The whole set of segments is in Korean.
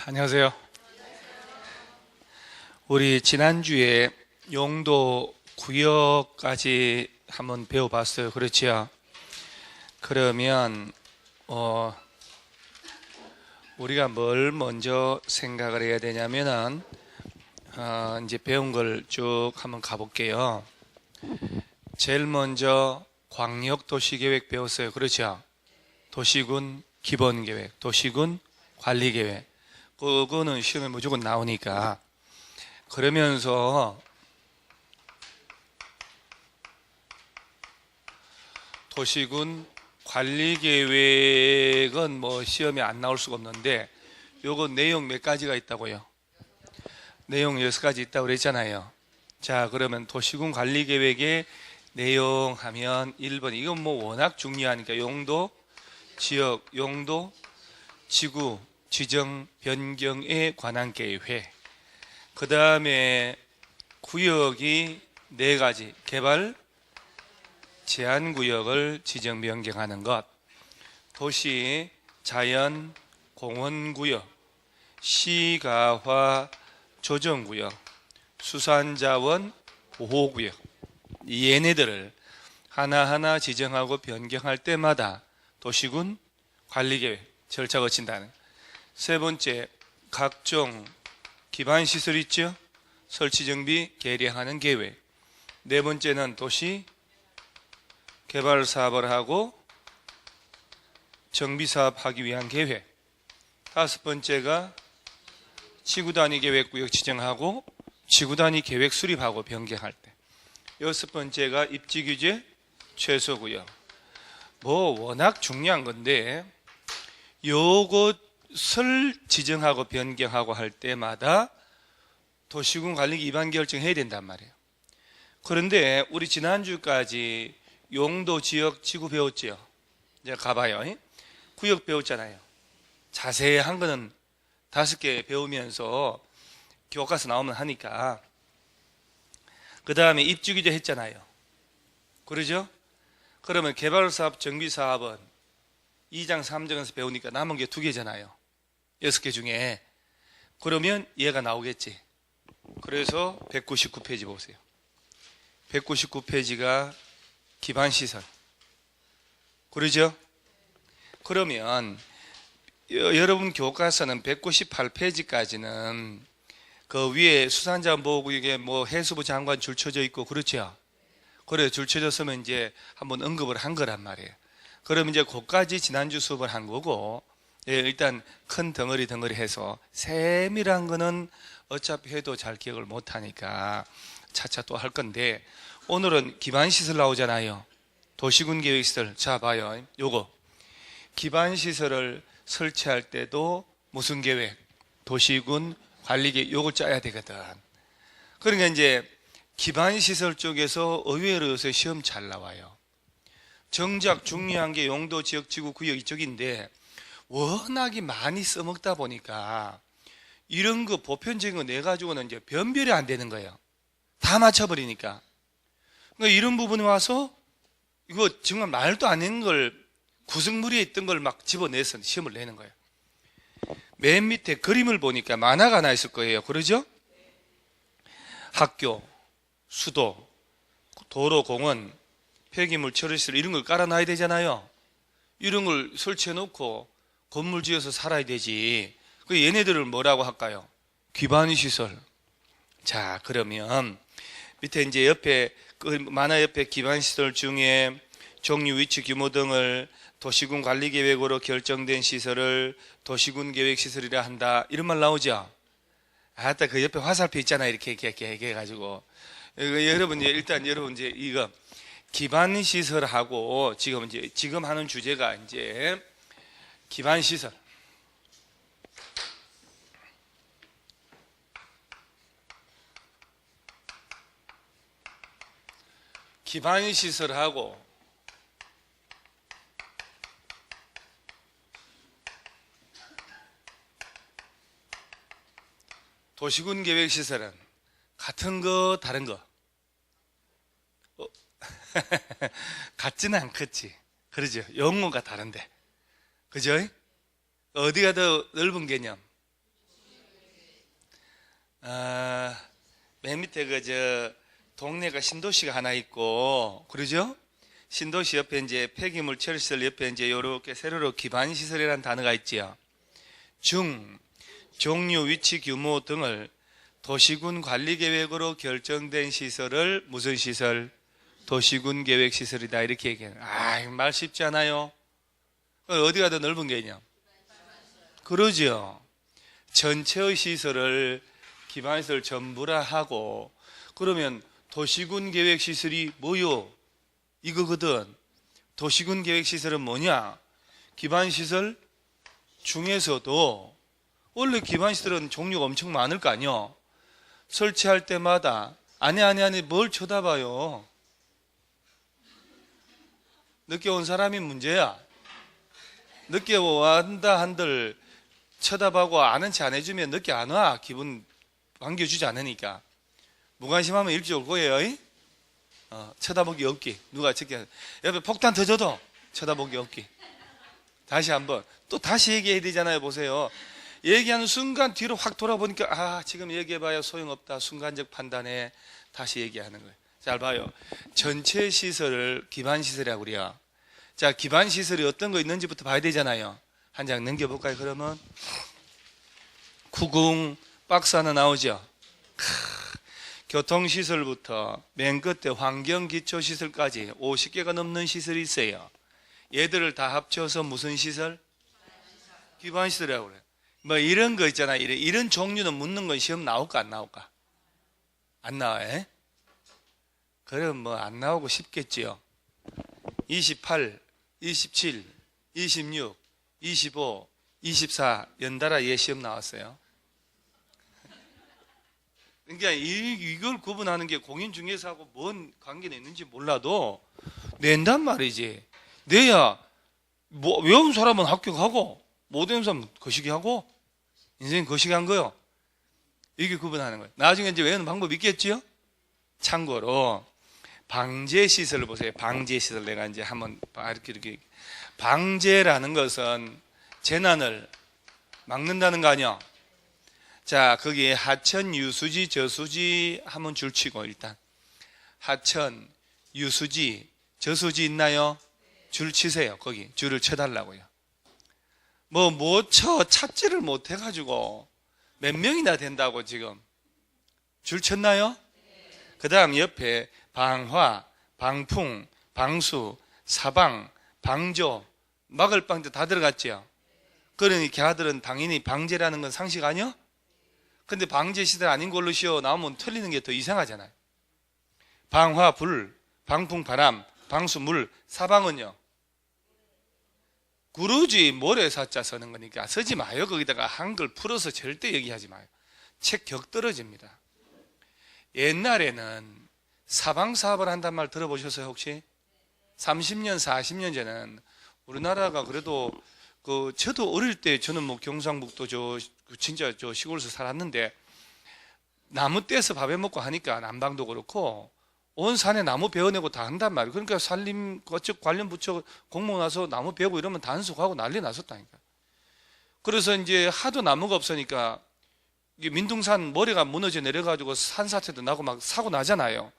안녕하세요. 우리 지난주에 용도 구역까지 한번 배워봤어요. 그렇지요? 그러면 우리가 뭘 먼저 생각을 해야 되냐면은 이제 배운 걸 쭉 한번 가볼게요. 제일 먼저 광역도시계획 배웠어요. 그렇죠? 도시군 기본계획, 도시군 관리계획. 그거는 시험에 무조건 나오니까. 그러면서 도시군 관리계획은 뭐 시험에 안 나올 수가 없는데 요거 내용 몇 가지가 있다고요? 내용 6가지 있다고 그랬잖아요. 자, 그러면 도시군 관리계획의 내용 하면 1번, 이건 뭐 워낙 중요하니까 용도, 지역, 용도, 지구, 지정, 변경에 관한 계획. 그 다음에 구역이 4가지, 개발, 제한구역을 지정, 변경하는 것, 도시, 자연, 공원구역, 시가화, 조정구역, 수산자원, 보호구역. 얘네들을 하나하나 지정하고 변경할 때마다 도시군 관리계획 절차 거친다는. 세 번째, 각종 기반시설 있죠? 설치 정비 개량하는 계획. 네 번째는 도시 개발 사업을 하고 정비 사업 하기 위한 계획. 다섯 번째가 지구 단위 계획 구역 지정하고 지구 단위 계획 수립하고 변경할 때. 여섯 번째가 입지 규제 최소 구역. 뭐 워낙 중요한 건데 요것을 지정하고 변경하고 할 때마다 도시군 관리 위반 결정해야 된단 말이에요. 그런데 우리 지난주까지 용도, 지역, 지구 배웠죠. 이제 가봐요. 구역 배웠잖아요. 자세한 거는 5개 배우면서 교과서 나오면 하니까. 그 다음에 입지 규제 했잖아요. 그러죠? 그러면 개발사업, 정비사업은 2장, 3장에서 배우니까 남은 게 2개잖아요. 6개 중에. 그러면 얘가 나오겠지. 그래서 199페이지 보세요. 199페이지가 기반시설. 그러죠? 그러면 여러분 교과서는 198페이지까지는 그 위에 수산자원보호구역에 뭐 해수부 장관 줄 쳐져 있고 그렇죠? 그래, 줄 쳐졌으면 이제 한번 언급을 한 거란 말이에요. 그럼 이제 그까지 지난주 수업을 한 거고, 일단 큰 덩어리 해서 세밀한 거는 어차피 해도 잘 기억을 못 하니까 차차 또 할 건데, 오늘은 기반시설 나오잖아요. 도시군 계획시설. 자, 봐요. 요거. 기반시설을 설치할 때도 무슨 계획? 도시군 관리계획. 요걸 짜야 되거든. 그러니까 이제 기반시설 쪽에서 의외로 요새 시험 잘 나와요. 정작 중요한 게 용도, 지역, 지구, 구역 이쪽인데 워낙에 많이 써먹다 보니까 이런 거 보편적인 거 내가지고는 이제 변별이 안 되는 거예요. 다 맞춰버리니까. 그러니까 이런 부분에 와서 이거 정말 말도 안 되는 걸 구성물에 있던 걸 막 집어내서 시험을 내는 거예요. 맨 밑에 그림을 보니까 만화가 하나 있을 거예요. 그러죠? 학교, 수도, 도로, 공원, 폐기물 처리시설 이런 걸 깔아놔야 되잖아요. 이런 걸 설치해 놓고 건물 지어서 살아야 되지. 그 얘네들을 뭐라고 할까요? 기반시설. 자, 그러면 밑에 이제 옆에 그 만화 옆에 기반시설 중에 종류, 위치, 규모 등을 도시군 관리계획으로 결정된 시설을 도시군 계획시설이라 한다. 이런 말 나오죠? 아따, 그 옆에 화살표 있잖아요. 이렇게 해가지고. 여러분, 일단 여러분 이제 이거 기반시설하고 지금 하는 주제가 이제 기반시설. 기반시설하고 도시군 계획시설은 같은 거, 다른 거? 같지는 않겠지. 그러죠. 용어가 다른데. 그죠? 어디가 더 넓은 개념? 맨 밑에 동네가 신도시가 하나 있고, 그러죠? 신도시 옆에 이제 폐기물 처리시설 옆에 이제 요렇게 세로로 기반시설이라는 단어가 있지요. 종류, 위치, 규모 등을 도시군 관리계획으로 결정된 시설을 무슨 시설? 도시군 계획시설이다. 이렇게 얘기해요. 말 쉽지 않아요? 어디가 더 넓은 개념? 그러죠. 전체의 시설을 기반시설 전부라 하고, 그러면 도시군 계획시설이 뭐요? 이거거든. 도시군 계획시설은 뭐냐? 기반시설 중에서도 원래 기반시설은 종류가 엄청 많을 거 아니요? 설치할 때마다 아니 뭘 쳐다봐요? 늦게 온 사람이 문제야. 늦게 왔다 한들 쳐다보고 아는 체 안 해주면 늦게 안 와. 기분 반겨주지 않으니까. 무관심하면 일찍 올 거예요. 쳐다보기 없기. 누가 저기 옆에 폭탄 터져도 쳐다보기 없기. 다시 한번 또 다시 얘기해야 되잖아요. 보세요. 얘기하는 순간 뒤로 확 돌아보니까 지금 얘기해봐야 소용없다. 순간적 판단에 다시 얘기하는 거예요. 잘 봐요. 전체 시설을 기반시설이라고 그래요. 자, 기반시설이 어떤 거 있는지부터 봐야 되잖아요. 한 장 넘겨볼까요? 그러면 구궁 박스 하나 나오죠. 교통시설부터 맨 끝에 환경기초시설까지 50개가 넘는 시설이 있어요. 얘들을 다 합쳐서 무슨 시설? 기반시설이라고 그래요. 뭐 이런 거 있잖아요. 이런 종류는 묻는 건 시험 나올까 안 나올까? 안 나와요? 그럼 뭐 안 나오고 싶겠지요. 28, 27, 26, 25, 24 연달아 시험 나왔어요. 그러니까 이걸 구분하는 게 공인중개사하고 뭔 관계는 있는지 몰라도 낸단 말이지. 내야 뭐 외운 사람은 합격하고 못 외운 사람은 거시기 하고 인생 거시기 한 거요. 이게 구분하는 거예요. 나중에 이제 외우는 방법 있겠지요? 참고로 방제시설을 보세요. 방제시설 내가 이제 한번 이렇게 방제라는 것은 재난을 막는다는 거 아니야? 자, 거기에 하천, 유수지, 저수지 한번 줄 치고 일단 하천, 유수지, 저수지 있나요? 줄 치세요. 거기 줄을 쳐달라고요. 뭐 못 쳐, 찾지를 못해가지고 몇 명이나 된다고 지금 줄 쳤나요? 그 다음 옆에 방화, 방풍, 방수, 사방, 방조, 막을 방조 다 들어갔죠. 그러니 걔들은 당연히 방제라는 건 상식 아니요? 근데 방제 시설 아닌 걸로 시어 나오면 틀리는 게 더 이상하잖아요. 방화, 불, 방풍, 바람, 방수, 물, 사방은요? 구루지 모래 사자 쓰는 거니까 쓰지 마요. 거기다가 한글 풀어서 절대 얘기하지 마요. 책 격 떨어집니다. 옛날에는 사방사업을 한단 말 들어보셨어요 혹시? 30년 40년 전에는 우리나라가 그래도 저도 어릴 때 저는 뭐 경상북도 진짜 시골에서 살았는데 나무 떼서 밥해 먹고 하니까 남방도 그렇고 온 산에 나무 베어내고 다 한단 말이에요. 그러니까 산림 그쪽 관련 부처 공무원 와서 나무 베고 이러면 단속하고 난리 났었다니까. 그래서 이제 하도 나무가 없으니까 민둥산 모래가 무너져 내려가지고 산사태도 나고 막 사고 나잖아요.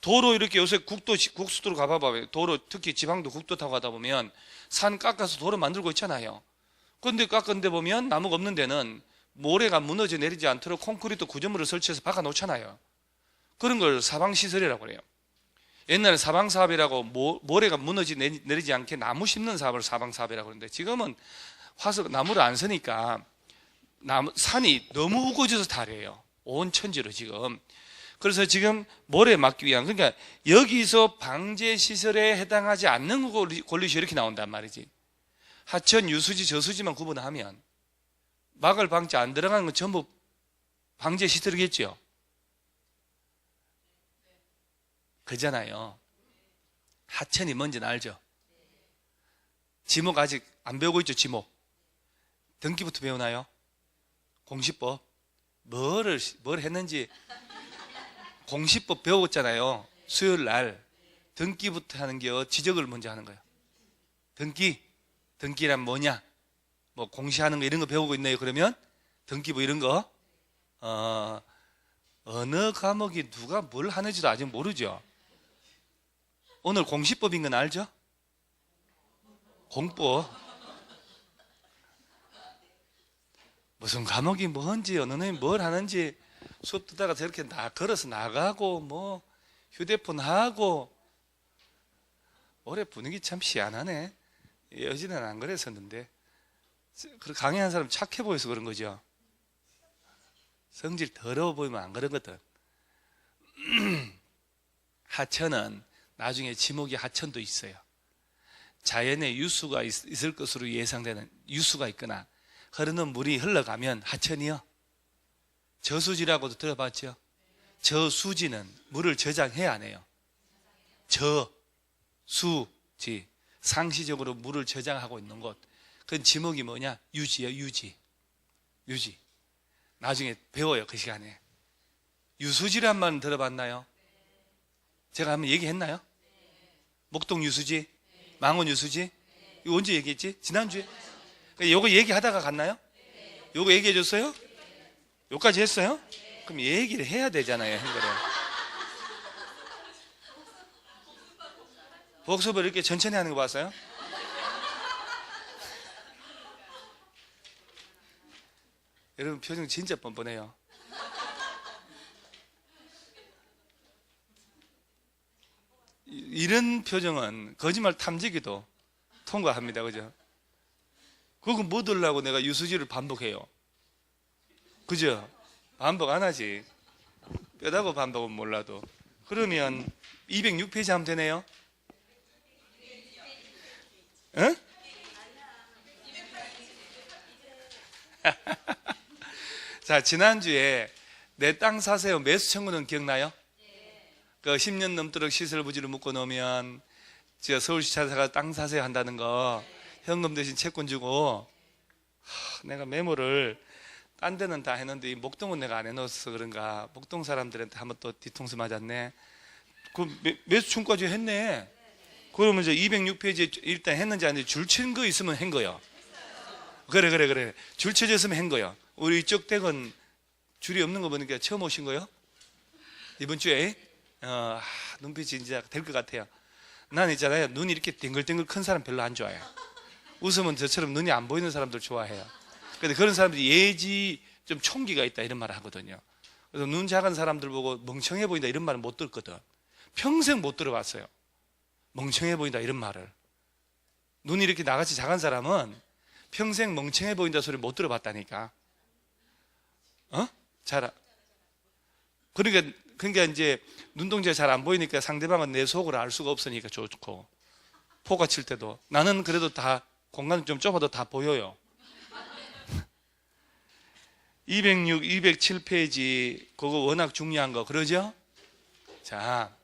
도로 이렇게 요새 국수도로 가봐봐요. 도로 특히 지방도 국도 타고 가다 보면 산 깎아서 도로 만들고 있잖아요. 그런데 깎은데 보면 나무가 없는 데는 모래가 무너져 내리지 않도록 콘크리트 구조물을 설치해서 박아 놓잖아요. 그런 걸 사방시설이라고 그래요. 옛날에 사방사업이라고 모래가 무너져 내리지 않게 나무 심는 사업을 사방사업이라고 그러는데 지금은 나무를 안 쓰니까 산이 너무 우거져서 다래요. 온 천지로 지금. 그래서 지금 모래 막기 위한, 그러니까 여기서 방제시설에 해당하지 않는 권리시 이렇게 나온단 말이지. 하천, 유수지, 저수지만 구분하면 막을 방지 안 들어가는 건 전부 방제시설이겠죠. 그잖아요. 하천이 뭔지는 알죠? 지목 아직 안 배우고 있죠, 지목. 등기부터 배우나요? 공시법. 뭘 했는지 공시법 배웠잖아요. 수요일 날. 등기부터 하는 게 지적을 먼저 하는 거예요. 등기란 뭐냐? 뭐 공시하는 거 이런 거 배우고 있나요? 그러면 등기부 이런 거 어느 과목이 누가 뭘 하는지도 아직 모르죠. 오늘 공시법인 건 알죠? 공법. 무슨 과목이 뭔지, 어느 놈이 뭘 하는지 수업 듣다가 저렇게 걸어서 나가고 뭐 휴대폰 하고. 올해 분위기 참 희한하네. 어제는 안 그랬었는데. 강의하는 사람 착해 보여서 그런 거죠. 성질 더러워 보이면 안 그러거든. 하천은 나중에 지목이 하천도 있어요. 자연의 유수가 있을 것으로 예상되는 유수가 있거나 흐르는 물이 흘러가면 하천이요. 저수지라고도 들어봤죠? 저수지는 물을 저장해야 안 해요. 저수지, 상시적으로 물을 저장하고 있는 곳. 그건 지목이 뭐냐? 유지요, 유지. 나중에 배워요, 그 시간에. 유수지란 말은 들어봤나요? 제가 한번 얘기했나요? 목동 유수지? 망원 유수지? 이거 언제 얘기했지? 지난주에? 요거 얘기하다가 갔나요? 요거 얘기해 줬어요? 요까지 했어요? 그럼 얘기를 해야 되잖아요, 한 거를. 복습을 이렇게 천천히 하는 거 봤어요? 여러분 표정 진짜 뻔뻔해요. 이런 표정은 거짓말 탐지기도 통과합니다. 그죠? 그거 뭐 들라고 내가 유수지를 반복해요. 그죠? 반복 안 하지. 뼈다고 반복은 몰라도. 그러면 206페이지 하면 되네요. 응? 자, 지난주에 내 땅 사세요 매수 청구는 기억나요? 그 10년 넘도록 시설 부지를 묶어 놓으면 서울시 차사가 땅 사세요 한다는 거 현금 대신 채권 주고. 내가 메모를 딴 데는 다 했는데 이 목동은 내가 안 해놓아서 그런가 목동 사람들한테 한번 또 뒤통수 맞았네. 그 매수 청구까지 했네. 그러면 이제 206페이지에 일단 했는지 아닌지 줄 친 거 있으면 한 거요. 그래 줄 쳐져 있으면 한 거요. 우리 이쪽 댁은 줄이 없는 거 보니까 처음 오신 거요? 이번 주에? 눈빛이 이제 될 것 같아요. 난 있잖아요, 눈이 이렇게 땡글땡글 큰 사람 별로 안 좋아해요. 웃으면 저처럼 눈이 안 보이는 사람들 좋아해요. 근데 그런 사람들이 예지 좀 총기가 있다 이런 말을 하거든요. 그래서 눈 작은 사람들 보고 멍청해 보인다 이런 말은 못 듣거든. 평생 못 들어봤어요, 멍청해 보인다 이런 말을. 눈이 이렇게 나같이 작은 사람은 평생 멍청해 보인다 소리 못 들어봤다니까. 그러니까 이제 눈동자가 잘 안 보이니까 상대방은 내 속을 알 수가 없으니까 좋고, 포가 칠 때도 나는 그래도 다 공간 좀 좁아도 다 보여요. 206, 207페이지 그거 워낙 중요한 거 그러죠? 자,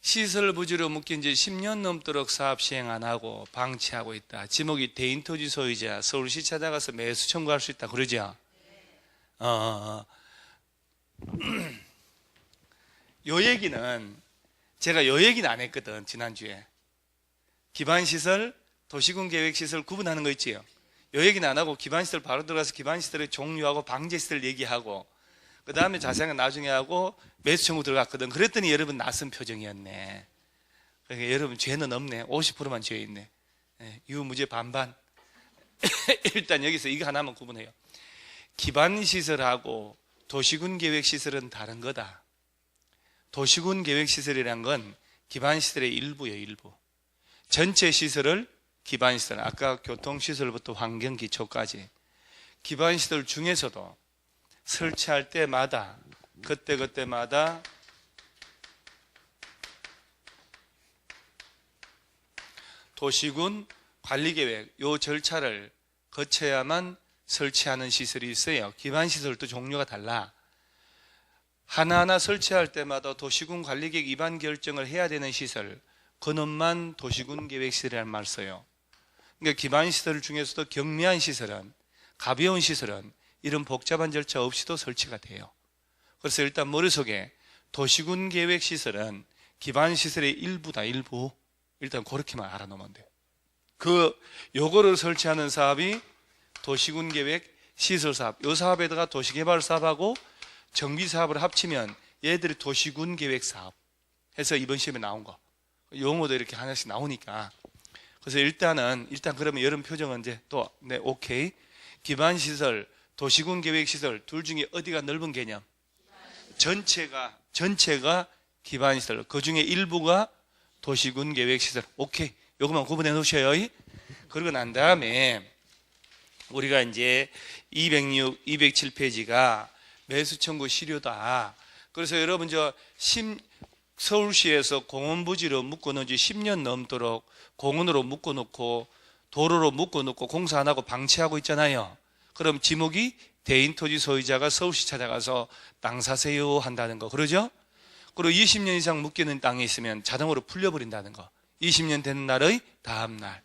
시설 부지로 묶인 지 10년 넘도록 사업 시행 안 하고 방치하고 있다. 지목이 대인 토지 소유자, 서울시 찾아가서 매수 청구할 수 있다 그러죠? 요 얘기는 제가 요 얘기는 안 했거든. 지난주에 기반시설, 도시군 계획시설 구분하는 거 있지요. 요 얘기는 안 하고 기반시설 바로 들어가서 기반시설의 종류하고 방제시설 얘기하고 그 다음에 자세한 건 나중에 하고 매수 청구 들어갔거든. 그랬더니 여러분 낯선 표정이었네. 그러니까 여러분 죄는 없네. 50%만 죄 있네. 유무죄 반반. 일단 여기서 이거 하나만 구분해요. 기반시설하고 도시군 계획시설은 다른 거다. 도시군 계획시설이란 건 기반시설의 일부예요, 일부. 전체 시설을 기반시설, 아까 교통시설부터 환경기초까지 기반시설 중에서도 설치할 때마다 그때마다 도시군 관리계획 요 절차를 거쳐야만 설치하는 시설이 있어요. 기반시설도 종류가 달라. 하나하나 설치할 때마다 도시군 관리계획 위반 결정을 해야 되는 시설, 그놈만 도시군 계획시설이라는 말 써요. 그러니까 기반시설 중에서도 경미한 시설은, 가벼운 시설은 이런 복잡한 절차 없이도 설치가 돼요. 그래서 일단 머릿속에 도시군 계획시설은 기반시설의 일부다, 일부. 일단 그렇게만 알아놓으면 돼요. 요거를 설치하는 사업이 도시군 계획 시설 사업, 요 사업에다가 도시개발 사업하고 정비사업을 합치면 얘들이 도시군 계획 사업 해서 이번 시험에 나온 거. 용어도 이렇게 하나씩 나오니까. 그래서 일단 그러면 여러분 표정은 이제 또, 네, 오케이. 기반시설, 도시군 계획시설 둘 중에 어디가 넓은 개념? 전체가 기반시설. 그 중에 일부가 도시군 계획시설. 오케이. 요것만 구분해 놓으셔요. 그러고 난 다음에 우리가 이제 206, 207페이지가 매수 청구 실효다. 그래서 여러분 서울시에서 공원부지로 묶어놓은 지 10년 넘도록 공원으로 묶어놓고 도로로 묶어놓고 공사 안 하고 방치하고 있잖아요. 그럼 지목이 대인 토지 소유자가 서울시 찾아가서 땅 사세요 한다는 거. 그러죠? 그리고 20년 이상 묶여있는 땅이 있으면 자동으로 풀려버린다는 거. 20년 되는 날의 다음 날.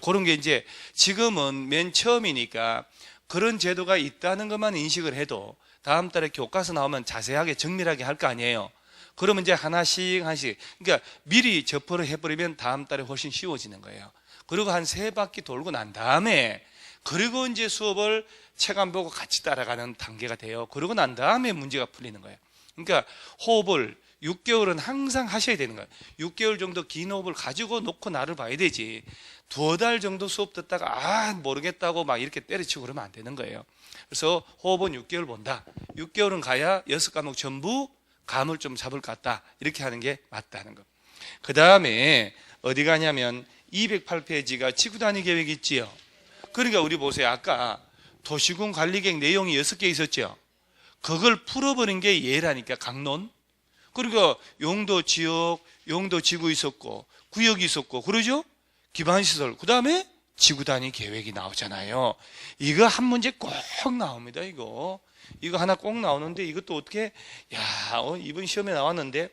그런 게 이제 지금은 맨 처음이니까 그런 제도가 있다는 것만 인식을 해도 다음 달에 교과서 나오면 자세하게 정밀하게 할 거 아니에요. 그러면 이제 하나씩 그러니까 미리 접어를 해버리면 다음 달에 훨씬 쉬워지는 거예요. 그리고 한 3바퀴 돌고 난 다음에 그리고 이제 수업을 책 안 보고 같이 따라가는 단계가 돼요. 그러고 난 다음에 문제가 풀리는 거예요. 그러니까 호흡을 6개월은 항상 하셔야 되는 거예요. 6개월 정도 긴 호흡을 가지고 놓고 나를 봐야 되지. 2달 정도 수업 듣다가 모르겠다고 막 이렇게 때려치고 그러면 안 되는 거예요. 그래서 호흡은 6개월 본다. 6개월은 가야 6과목 전부 감을 좀 잡을 것 같다. 이렇게 하는 게 맞다는 거. 그 다음에 어디 가냐면 208페이지가 지구단위 계획 있지요. 그러니까 우리 보세요. 아까 도시군 관리계획 내용이 6개 있었죠. 그걸 풀어버린 게 얘라니까. 강론. 그러니까 용도 지역, 용도 지구 있었고 구역이 있었고 그러죠? 기반시설. 그 다음에 지구단위 계획이 나오잖아요. 이거 한 문제 꼭 나옵니다. 이거 하나 꼭 나오는데 이것도 어떻게 이번 시험에 나왔는데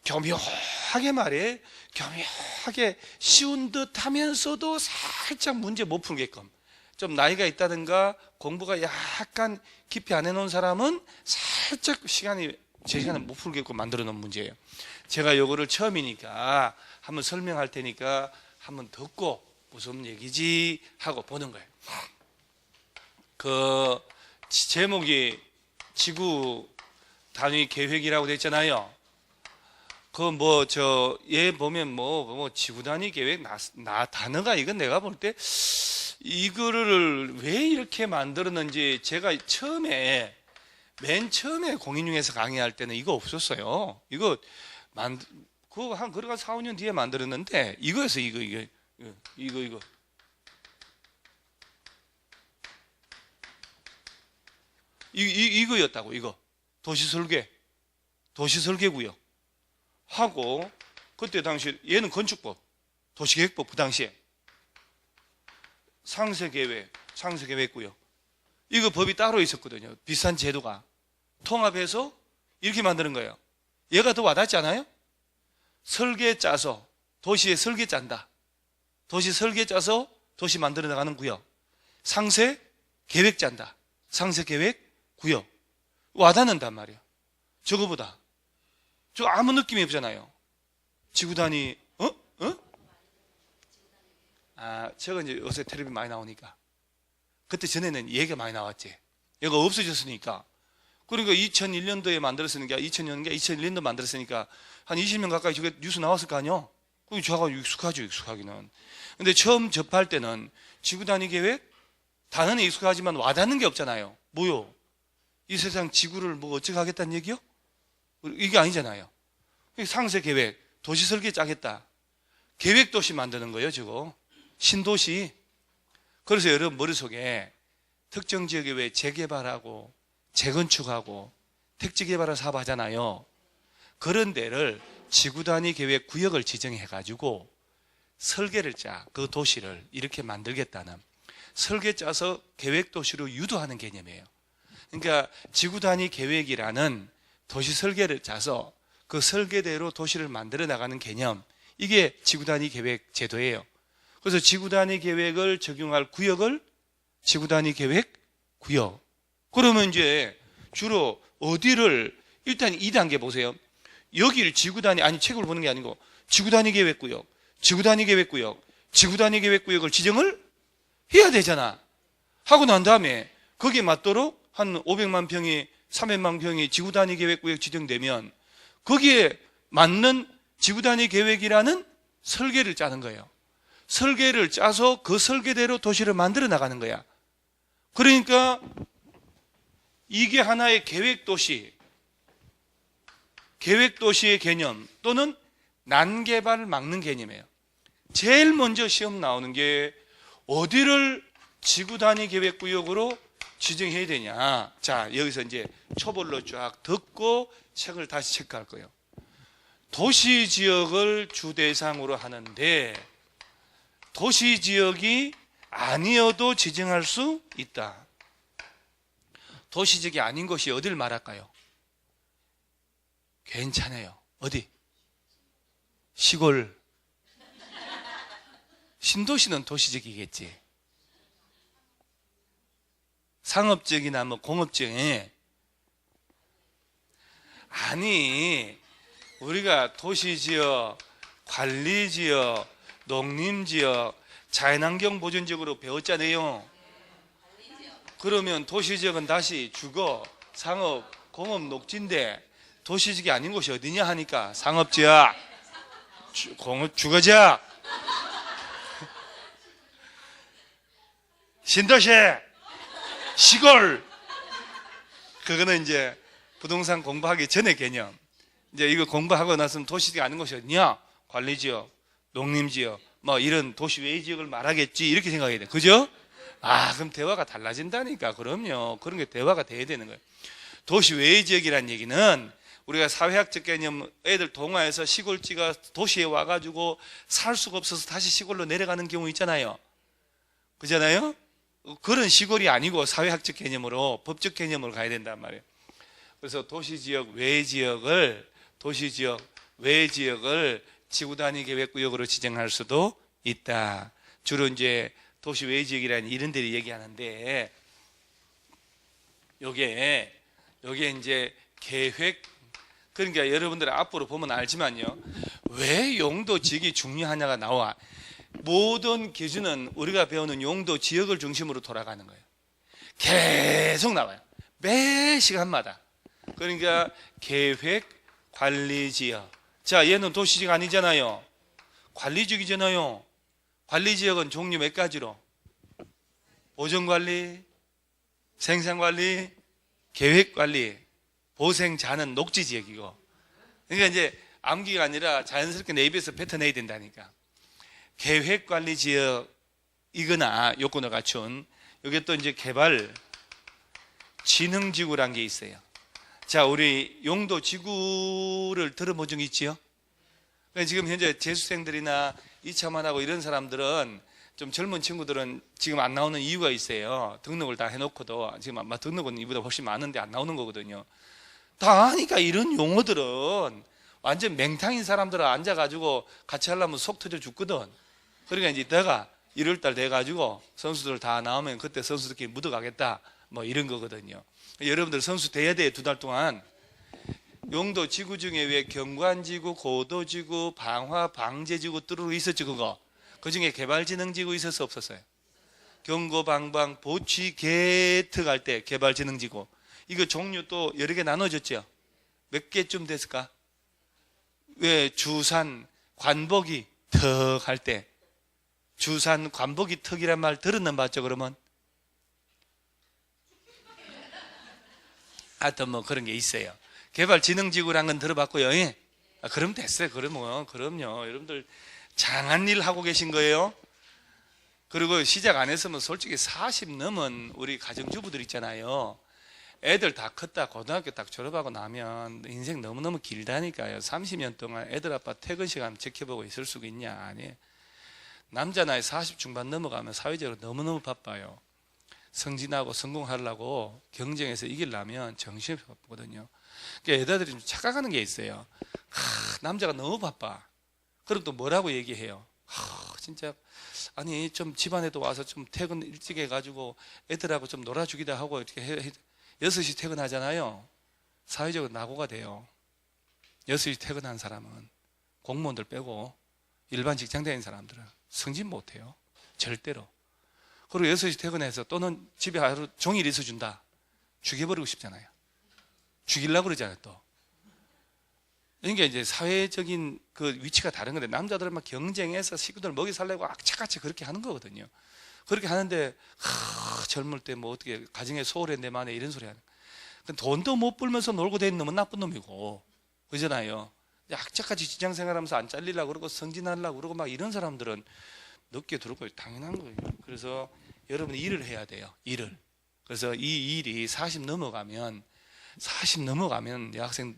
교묘하게 말해. 교묘하게 쉬운 듯 하면서도 살짝 문제 못 풀게끔. 좀 나이가 있다든가 공부가 약간 깊이 안 해놓은 사람은 살짝 제 시간에 못 풀게끔 만들어 놓은 문제예요. 제가 요거를 처음이니까 한번 설명할 테니까 한번 듣고 무슨 얘기지 하고 보는 거예요. 그 제목이 지구 단위 계획이라고 돼 있잖아요. 얘 보면 지구 단위 계획 단어가 이건 내가 볼 때 이거를 왜 이렇게 만들었는지 제가 맨 처음에 공인중개사 강의할 때는 이거 없었어요. 그거 한 4, 5년 뒤에 만들었는데 이거에서 이거 이거였다고. 이거 도시설계구역 하고 그때 당시 얘는 건축법, 도시계획법 그 당시에 상세계획구역 이거 법이 따로 있었거든요. 비슷한 제도가 통합해서 이렇게 만드는 거예요. 얘가 더 와닿지 않아요? 설계 짜서 도시에 설계 짠다. 도시 설계 짜서 도시 만들어 나가는 구역. 상세 계획 짠다. 상세 계획 구역. 와닿는단 말이에요. 저거보다. 저 아무 느낌이 없잖아요. 지구 단위, 저거 이제 요새 텔레비 많이 나오니까. 그때 전에는 얘기가 많이 나왔지. 얘가 없어졌으니까. 그러니까 2001년도에 만들었으니까, 2001년도 만들었으니까, 한 20년 가까이 저게 뉴스 나왔을 거 아니요? 그게 저하고 익숙하죠, 익숙하기는. 근데 처음 접할 때는 지구 단위 계획? 단어는 익숙하지만 와닿는 게 없잖아요. 뭐요? 이 세상 지구를 어떻게 하겠다는 얘기요? 이게 아니잖아요. 상세 계획, 도시 설계 짜겠다. 계획 도시 만드는 거예요, 저거. 신도시. 그래서 여러분 머릿속에 특정 지역에 왜 재개발하고 재건축하고 택지 개발을 사업 하잖아요. 그런 데를 지구 단위 계획 구역을 지정해 가지고 설계를 그 도시를 이렇게 만들겠다는 설계 짜서 계획 도시로 유도하는 개념이에요. 그러니까 지구 단위 계획이라는 도시 설계를 짜서 그 설계대로 도시를 만들어 나가는 개념, 이게 지구 단위 계획 제도예요. 그래서 지구 단위 계획을 적용할 구역을 지구 단위 계획 구역. 그러면 이제 주로 어디를 일단 2단계 보세요. 여기를 지구 단위, 책을 보는 게 아니고 지구 단위 계획 구역, 지구 단위 계획 구역, 지구 단위 계획 구역을 지정을 해야 되잖아. 하고 난 다음에 거기에 맞도록 한 500만 평이 300만 평이 지구단위 계획구역 지정되면 거기에 맞는 지구단위 계획이라는 설계를 짜는 거예요. 설계를 짜서 그 설계대로 도시를 만들어 나가는 거야. 그러니까 이게 하나의 계획도시의 개념 또는 난개발을 막는 개념이에요. 제일 먼저 시험 나오는 게 어디를 지구단위 계획구역으로 지정해야 되냐. 자, 여기서 이제 초벌로 쫙 듣고 책을 다시 체크할 거예요. 도시지역을 주대상으로 하는데 도시지역이 아니어도 지정할 수 있다. 도시지역이 아닌 것이 어디를 말할까요? 괜찮아요. 어디? 시골. 신도시는 도시지역이겠지. 상업지역이나 뭐 공업지역에 아니 우리가 도시지역, 관리지역, 농림지역, 자연환경 보존지역으로 배웠잖아요. 그러면 도시지역은 다시 주거, 상업, 공업, 녹지인데 도시지역이 아닌 곳이 어디냐 하니까 상업지역, 공업, 주거지역, 신도시, 시골. 그거는 이제 부동산 공부하기 전의 개념. 이제 이거 공부하고 나서는 도시지역이 아닌 곳이 어디냐? 관리지역, 농림지역, 뭐 이런 도시 외의 지역을 말하겠지 이렇게 생각해야 돼. 그죠? 아, 그럼 대화가 달라진다니까. 그럼요. 그런 게 대화가 돼야 되는 거예요. 도시 외의 지역이라는 얘기는 우리가 사회학적 개념 애들 동화에서 시골지가 도시에 와가지고 살 수가 없어서 다시 시골로 내려가는 경우 있잖아요. 그잖아요? 그런 시골이 아니고 사회학적 개념으로 법적 개념으로 가야 된단 말이에요. 그래서 도시지역 외의 지역을 지구단위 계획구역으로 지정할 수도 있다. 주로 이제 도시 외의 지역이라는 이런 데를 얘기하는데 요게 이제 계획. 그러니까 여러분들 앞으로 보면 알지만요. 왜 용도 지역이 중요하냐가 나와. 모든 기준은 우리가 배우는 용도 지역을 중심으로 돌아가는 거예요. 계속 나와요. 매 시간마다. 그러니까 계획, 관리지역. 자, 얘는 도시지역 아니잖아요. 관리지역이잖아요. 관리지역은 종류 몇 가지로? 보존관리, 생산관리, 계획관리, 보생자는 녹지지역이고. 그러니까 이제 암기가 아니라 자연스럽게 내 입에서 뱉어내야 된다니까. 계획관리지역이거나 요건을 갖춘 이게 또 이제 개발 진흥지구란 게 있어요. 자, 우리 용도지구를 들어본 적 있지요? 지금 현재 재수생들이나 2차만 하고 이런 사람들은 좀 젊은 친구들은 지금 안 나오는 이유가 있어요. 등록을 다 해놓고도 지금 아마 등록은 이보다 훨씬 많은데 안 나오는 거거든요. 다 아니까 이런 용어들은 완전 맹탕인 사람들은 앉아가지고 같이 하려면 속 터져 죽거든. 그러니까 이제 내가 1월달 돼가지고 선수들 다 나오면 그때 선수들끼리 묻어가겠다 뭐 이런 거거든요. 여러분들 선수 돼야 돼. 2달 동안 용도 지구 중에 왜 경관지구, 고도지구, 방화, 방제지구 뚜루루 있었죠. 그거 그 중에 개발진흥지구 있었어 없었어요? 경고, 방방, 보취, 개특 할 때 개발진흥지구 이거 종류 또 여러 개 나눠졌죠. 몇 개쯤 됐을까? 왜 주산, 관복이 턱 할 때 주산, 관복이 턱이란 말 들었는 봤죠? 그러면 하여튼 뭐 그런 게 있어요. 개발진흥지구란 건 들어봤고요. 예? 아, 그럼 됐어요. 그러면 그럼요. 여러분들 장한 일 하고 계신 거예요. 그리고 시작 안 했으면 솔직히 40 넘은 우리 가정주부들 있잖아요. 애들 다 컸다 고등학교 딱 졸업하고 나면 인생 너무너무 길다니까요. 30년 동안 애들 아빠 퇴근 시간 지켜보고 있을 수가 있냐? 아니. 남자 나이 40 중반 넘어가면 사회적으로 너무너무 바빠요. 승진하고 성공하려고 경쟁에서 이기려면 정신이 없거든요. 그러니까 애들이 좀 착각하는 게 있어요. 남자가 너무 바빠. 그럼 또 뭐라고 얘기해요? 진짜 아니 좀 집안에도 와서 좀 퇴근 일찍 해가지고 애들하고 좀 놀아주기도 하고 이렇게 6시 퇴근하잖아요. 사회적으로 낙오가 돼요. 6시 퇴근한 사람은 공무원들 빼고 일반 직장 다니는 사람들은 승진 못해요. 절대로. 그리고 6시 퇴근해서 또는 집에 하루 종일 있어준다. 죽여버리고 싶잖아요. 죽이려고 그러잖아요, 또. 그러니까 이제 사회적인 그 위치가 다른 건데, 남자들은 막 경쟁해서 식구들 먹이 살려고 악착같이 그렇게 하는 거거든요. 그렇게 하는데, 젊을 때 뭐 어떻게 가정에 소홀해 내 만에 이런 소리 하는. 돈도 못 벌면서 놀고 다니는 놈은 나쁜 놈이고, 그러잖아요. 악착같이 직장 생활하면서 안 잘리려고 그러고 승진하려고 그러고 막 이런 사람들은 늦게 들어오고 당연한 거예요. 그래서 여러분이 일을 해야 돼요. 일을. 그래서 이 일이 40 넘어가면 여학생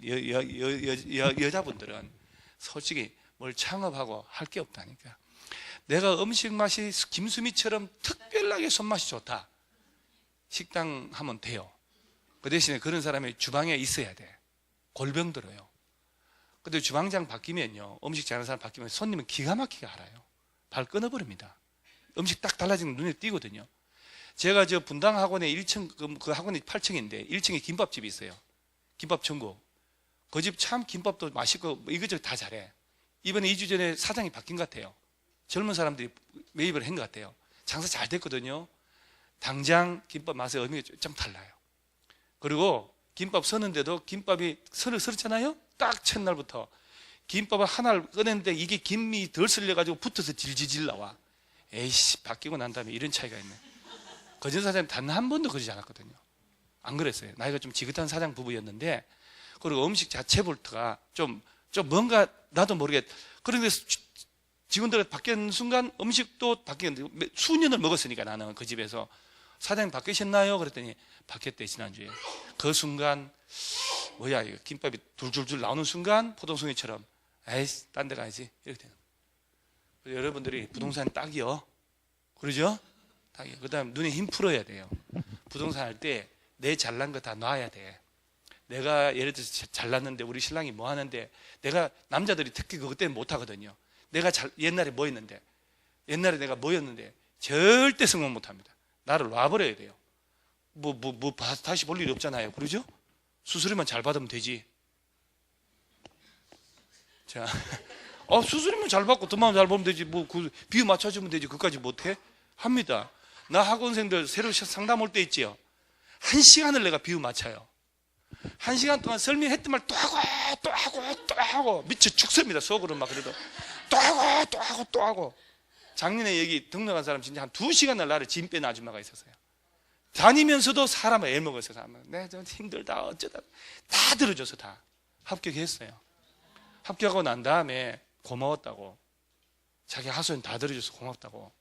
여자분들은 솔직히 뭘 창업하고 할 게 없다니까. 내가 음식 맛이 김수미처럼 특별하게 손맛이 좋다, 식당 하면 돼요. 그 대신에 그런 사람이 주방에 있어야 돼. 골병 들어요. 근데 주방장 바뀌면요, 음식 잘하는 사람 바뀌면 손님은 기가 막히게 알아요. 발 끊어버립니다. 음식 딱 달라지는 눈에 띄거든요. 제가 저 분당 학원에 1층, 그 학원이 8층인데 1층에 김밥집이 있어요. 김밥 천국. 그 집 참 김밥도 맛있고 이것저것 다 잘해. 이번에 2주 전에 사장이 바뀐 것 같아요. 젊은 사람들이 매입을 한 것 같아요. 장사 잘 됐거든요. 당장 김밥 맛의 의미가 좀 달라요. 그리고 김밥 서는데도 김밥이 썰었잖아요. 딱 첫날부터 김밥을 하나를 꺼냈는데 이게 김이 덜 썰려가지고 붙어서 질질질 나와. 에이씨, 바뀌고 난 다음에 이런 차이가 있네. 거전 사장님 단 한 번도 그러지 않았거든요. 안 그랬어요. 나이가 좀 지긋한 사장 부부였는데, 그리고 음식 자체부터가 좀 뭔가 나도 모르게, 그런데 직원들 바뀐 순간 음식도 바뀌었는데, 수년을 먹었으니까 나는 그 집에서 사장님 바뀌셨나요? 그랬더니 바뀌었대, 지난주에. 그 순간 뭐야 이거, 김밥이 둘줄줄 나오는 순간 포동송이처럼 에이씨, 딴 데 가야지, 이렇게 되는 거예요. 여러분들이 부동산 딱이요, 그러죠? 딱이요. 그 다음 눈에 힘 풀어야 돼요. 부동산 할 때 내 잘난 거 다 놔야 돼. 내가 예를 들어서 잘났는데 우리 신랑이 뭐 하는데, 내가 남자들이 특히 그것 때문에 못 하거든요. 내가 옛날에 뭐였는데, 절대 성공 못 합니다. 나를 놔버려야 돼요. 다시 볼 일이 없잖아요. 그러죠? 수수료만 잘 받으면 되지. 자, 수수료만 잘 받고 돈만 잘 벌면 되지. 그 비유 맞춰주면 되지. 그까지 못해? 합니다. 나 학원생들 새로 상담 올 때 있지요. 1시간을 내가 비유 맞춰요. 1시간 동안 설명했던 말 또 하고 미쳐 죽습니다. 속으로 막. 그래도 또 하고. 작년에 여기 등록한 사람 진짜 한 2시간을 나를 짐 빼는 아줌마가 있었어요. 다니면서도 사람을 애먹었어요. 내가 좀 힘들다 어쩌다 다 들어줘서 다 합격했어요. 합격하고 난 다음에 고마웠다고, 자기 하소연 다 들어줘서 고맙다고.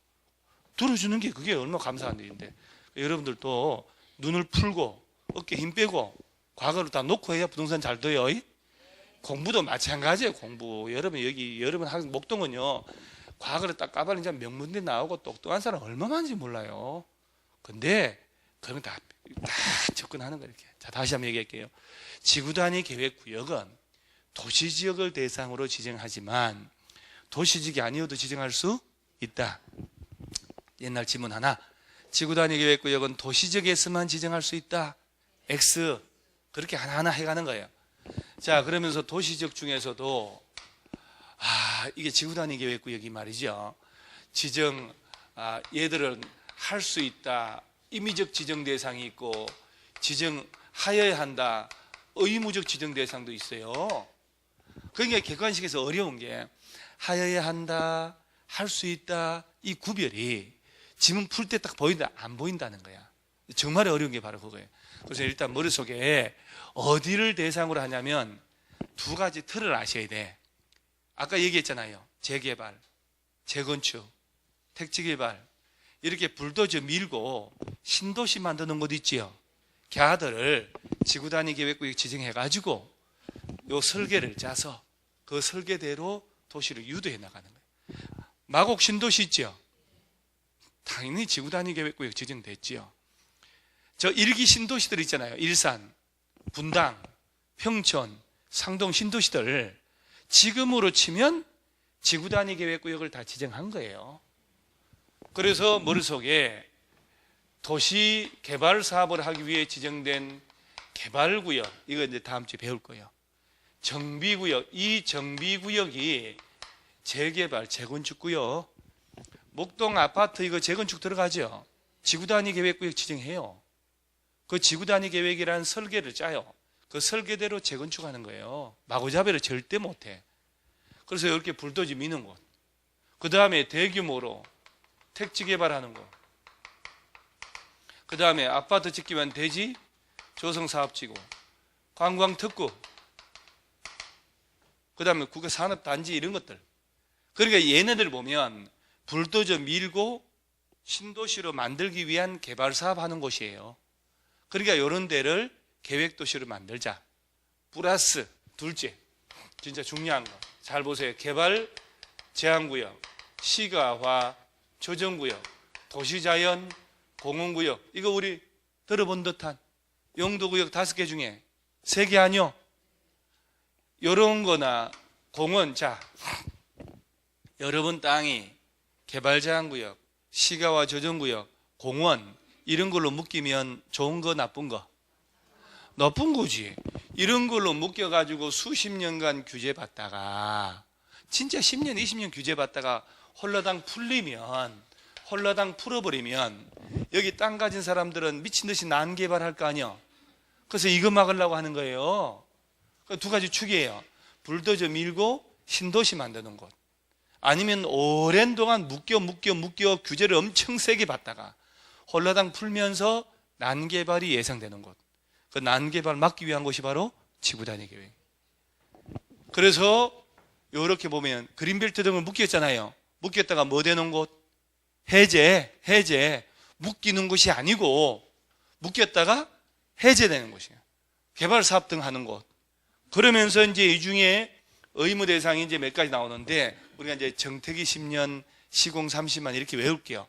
들어주는 게 그게 얼마나 감사한 일인데. 여러분들도 눈을 풀고 어깨 힘 빼고 과거를 다 놓고 해야 부동산 잘 돼요. 공부도 마찬가지예요. 공부. 여러분 학생 목동은요, 과거를 딱 까발린 자 명문대 나오고 똑똑한 사람 얼마 많은지 몰라요. 근데 그런 다 접근하는 거예요. 이렇게. 자, 다시 한번 얘기할게요. 지구단위 계획구역은 도시지역을 대상으로 지정하지만 도시지역이 아니어도 지정할 수 있다. 옛날 지문 하나. 지구단위 계획구역은 도시지역에서만 지정할 수 있다. X. 그렇게 하나하나 해가는 거예요. 자, 그러면서 도시지역 중에서도 이게 지구단위 계획구역이 말이죠. 얘들은 할 수 있다. 임의적 지정 대상이 있고 지정하여야 한다. 의무적 지정 대상도 있어요. 그러니까 객관식에서 어려운 게 하여야 한다, 할 수 있다, 이 구별이 지문 풀 때 딱 보인다, 안 보인다는 거야. 정말 어려운 게 바로 그거예요. 그래서 일단 머릿속에 어디를 대상으로 하냐면 2가지 틀을 아셔야 돼. 아까 얘기했잖아요. 재개발, 재건축, 택지개발, 이렇게 불도저 밀고 신도시 만드는 곳 있지요. 걔들을 지구단위 계획구역 지정해가지고 요 설계를 짜서 그 설계대로 도시를 유도해 나가는 거예요. 마곡 신도시 있죠. 당연히 지구단위 계획구역 지정됐지요. 저 1기 신도시들 있잖아요. 일산, 분당, 평촌, 상동 신도시들 지금으로 치면 지구단위 계획구역을 다 지정한 거예요. 그래서 머릿속에 도시 개발 사업을 하기 위해 지정된 개발구역, 이거 이제 다음 주에 배울 거예요. 정비구역, 이 정비구역이 재개발, 재건축구역. 목동 아파트 이거 재건축 들어가죠. 지구단위 계획구역 지정해요. 그 지구단위 계획이라는 설계를 짜요. 그 설계대로 재건축하는 거예요. 마구잡이를 절대 못해. 그래서 이렇게 불도저 미는 곳, 그 다음에 대규모로 택지 개발하는 곳, 그 다음에 아파트 짓기 위한 대지 조성사업지구, 관광특구, 그 다음에 국가산업단지 이런 것들. 그러니까 얘네들 보면 불도저 밀고 신도시로 만들기 위한 개발사업 하는 곳이에요. 그러니까 이런 데를 계획도시로 만들자. 플러스 둘째, 진짜 중요한 거 잘 보세요. 개발 제한구역, 시가화 조정구역, 도시자연 공원구역. 이거 우리 들어본 듯한 용도구역 5개 중에 3개 아니요? 이런 거나 공원. 자, 여러분 땅이 개발 제한구역, 시가화 조정구역, 공원 이런 걸로 묶이면 좋은 거 나쁜 거? 나쁜 거지. 이런 걸로 묶여가지고 수십 년간 규제받다가 진짜 10년, 20년 규제받다가 홀라당 풀어버리면 여기 땅 가진 사람들은 미친 듯이 난개발할 거 아니야. 그래서 이거 막으려고 하는 거예요. 두 가지 축이에요. 불도저 밀고 신도시 만드는 곳, 아니면 오랜 동안 묶여 규제를 엄청 세게 받다가 홀라당 풀면서 난개발이 예상되는 곳. 그 난개발 막기 위한 것이 바로 지구단위 계획. 그래서 이렇게 보면 그린벨트 등을 묶였잖아요. 묶였다가 뭐 되는 곳? 해제. 묶이는 곳이 아니고 묶였다가 해제되는 곳이에요. 개발 사업 등 하는 곳. 그러면서 이제 이 중에 의무 대상이 이제 몇 가지 나오는데 우리가 이제 정택이 10년, 시공 30만 이렇게 외울게요.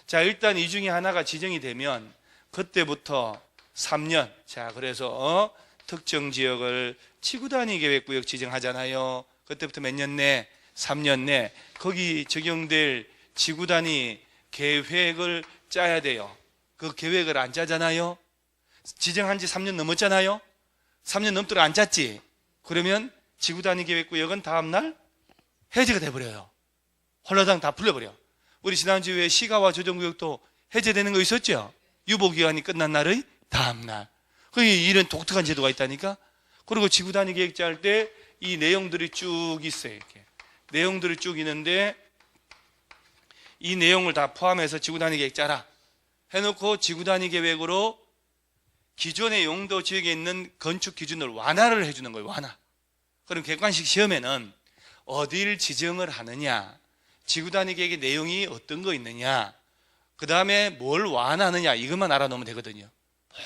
자, 일단 이 중에 하나가 지정이 되면 그때부터 3년. 자, 그래서 특정 지역을 지구단위 계획구역 지정하잖아요. 그때부터 몇 년 내? 3년 내 거기 적용될 지구단위 계획을 짜야 돼요. 그 계획을 안 짜잖아요. 지정한 지 3년 넘었잖아요. 3년 넘도록 안 짰지. 그러면 지구단위 계획구역은 다음날 해제가 돼버려요. 홀라당 다 풀려버려. 우리 지난주에 시가와 조정구역도 해제되는 거 있었죠. 유보기간이 끝난 날의 다음날. 이런 독특한 제도가 있다니까. 그리고 지구단위 계획 짤 때 이 내용들이 쭉 있어요. 이렇게 내용들이 쭉 있는데 이 내용을 다 포함해서 지구단위 계획 짜라 해놓고 지구단위 계획으로 기존의 용도 지역에 있는 건축 기준을 완화를 해주는 거예요. 완화. 그럼 객관식 시험에는 어디를 지정을 하느냐, 지구단위 계획의 내용이 어떤 거 있느냐, 그 다음에 뭘 완화하느냐 이것만 알아놓으면 되거든요.